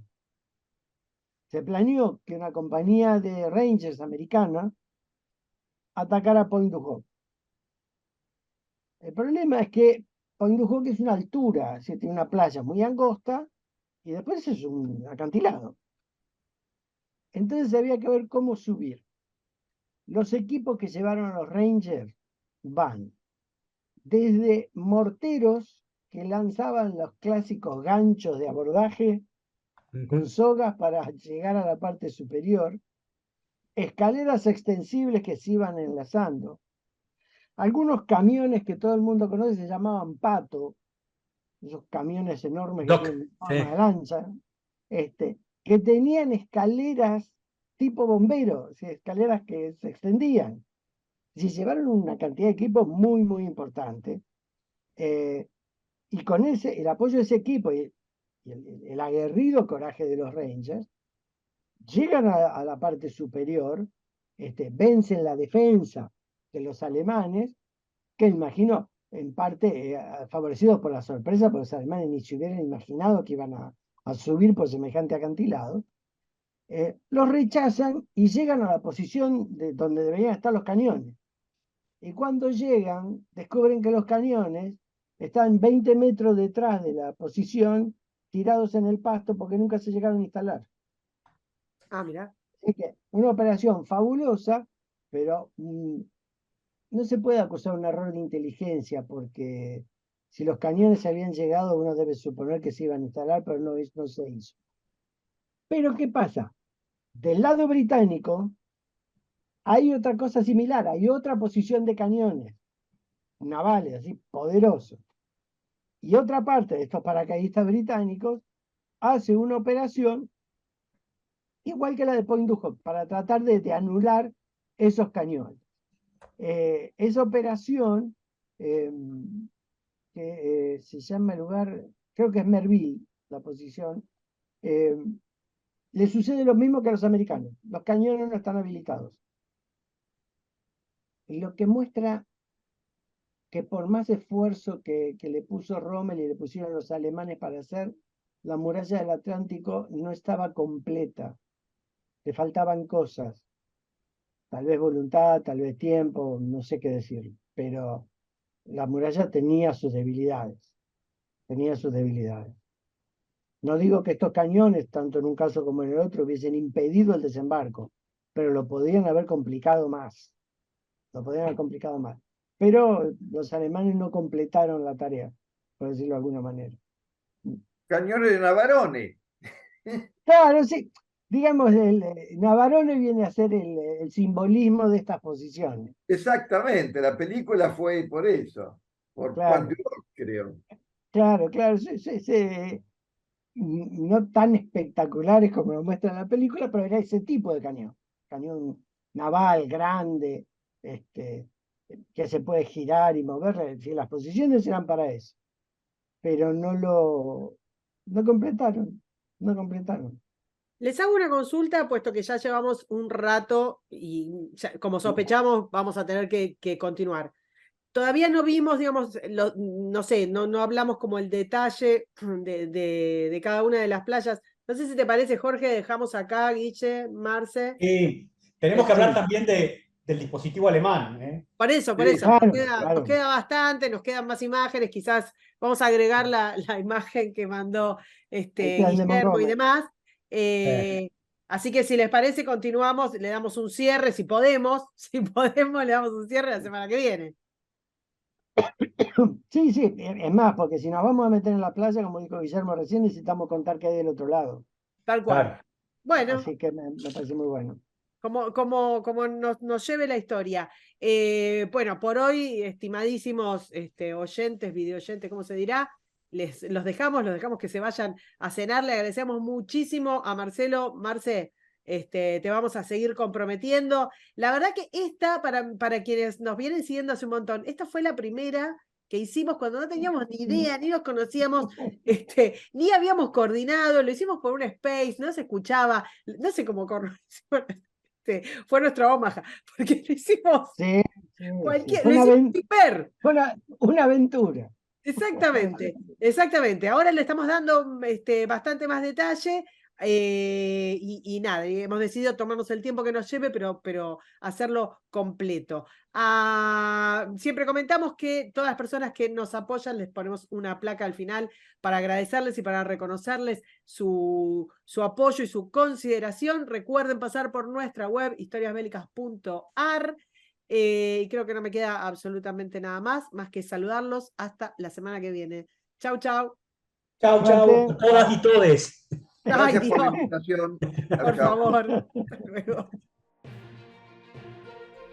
Se planeó que una compañía de Rangers americana atacara Point du Hoc. El problema es que Point du Hoc es una altura, tiene una playa muy angosta y después es un acantilado. Entonces había que ver cómo subir. Los equipos que llevaron a los Rangers van desde morteros que lanzaban los clásicos ganchos de abordaje con sogas para llegar a la parte superior, escaleras extensibles que se iban enlazando, algunos camiones que todo el mundo conoce se llamaban Pato, esos camiones enormes que tienen forma de lancha, que tenían escaleras tipo bomberos, escaleras que se extendían. Se llevaron una cantidad de equipo muy, muy importante. Y con el apoyo de ese equipo y el aguerrido coraje de los Rangers, llegan a la parte superior, vencen la defensa de los alemanes, que imagino en parte favorecidos por la sorpresa, porque los alemanes ni se hubieran imaginado que iban a subir por semejante acantilado. Los rechazan y llegan a la posición donde deberían estar los cañones. Y cuando llegan, descubren que los cañones están 20 metros detrás de la posición, tirados en el pasto porque nunca se llegaron a instalar. Ah, mirá. Así que una operación fabulosa, pero no se puede acusar un error de inteligencia porque si los cañones habían llegado, uno debe suponer que se iban a instalar, pero no se hizo. Pero ¿qué pasa? Del lado británico hay otra cosa similar, hay otra posición de cañones navales, así poderosos. Y otra parte de estos paracaidistas británicos hace una operación igual que la de Point du Hoc, para tratar de anular esos cañones. Esa operación, que se llama el lugar, creo que es Merville, la posición, le sucede lo mismo que a los americanos. Los cañones no están habilitados. Lo que muestra que por más esfuerzo que le puso Rommel y le pusieron los alemanes para hacer, la muralla del Atlántico no estaba completa. Le faltaban cosas. Tal vez voluntad, tal vez tiempo, no sé qué decir. Pero la muralla tenía sus debilidades. Tenía sus debilidades. No digo que estos cañones, tanto en un caso como en el otro, hubiesen impedido el desembarco, pero lo podrían haber complicado más. Lo podrían haber complicado más. Pero los alemanes no completaron la tarea, por decirlo de alguna manera. Cañones de Navarone. Claro, sí. Digamos, Navarone viene a ser el simbolismo de estas posiciones. Exactamente, la película fue por eso, por Juan Claro, Duroc, creo. claro, claro. No tan espectaculares como lo muestra en la película, pero era ese tipo de cañón. Cañón naval, grande, que se puede girar y mover. Si las posiciones eran para eso. Pero no completaron. No completaron. Les hago una consulta, puesto que ya llevamos un rato y como sospechamos, vamos a tener que continuar. Todavía no vimos, digamos, no sé, no hablamos como el detalle de cada una de las playas. No sé si te parece, Jorge, dejamos acá, Guille, Marce. Y tenemos que hablar Sí. también del dispositivo alemán, ¿eh? Por eso, Sí, nos Claro, nos claro. queda bastante, nos quedan más imágenes, quizás vamos a agregar la imagen que mandó El plan de Guillermo y Monroe. demás. Así que si les parece, continuamos, le damos un cierre, si podemos, le damos un cierre la semana que viene. Sí, sí, es más, porque si nos vamos a meter en la playa, como dijo Guillermo recién, necesitamos contar qué hay del otro lado. Tal cual. Claro. Bueno, Así que me parece muy bueno. como nos lleve la historia. Bueno, por hoy, estimadísimos oyentes, videoyentes, ¿cómo se dirá? Los dejamos que se vayan a cenar. Le agradecemos muchísimo a Marcelo. Marce, te vamos a seguir comprometiendo. La verdad que esta, para quienes nos vienen siguiendo hace un montón, esta fue la primera que hicimos cuando no teníamos ni idea, ni nos conocíamos, ni habíamos coordinado, lo hicimos por un space, no se escuchaba, no sé cómo fue nuestra Omaha, porque lo hicimos Sí, sí, cualquier, Fue lo una, hicimos hiper. fue una aventura. Exactamente, exactamente. Ahora le estamos dando bastante más detalle y nada, y hemos decidido tomarnos el tiempo que nos lleve, pero hacerlo completo. Siempre comentamos que todas las personas que nos apoyan les ponemos una placa al final para agradecerles y para reconocerles su apoyo y su consideración. Recuerden pasar por nuestra web historiasbélicas.ar. Y creo que no me queda absolutamente nada más que saludarlos hasta la semana que viene. Chau, chau. Chau, chau, Suerte. a todas y todes. Ay, Gracias por la Dios, invitación. Chao, por chao. favor. Hasta luego.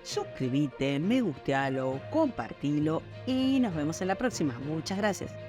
Suscríbete, me gustealo, compartilo y nos vemos en la próxima. Muchas gracias.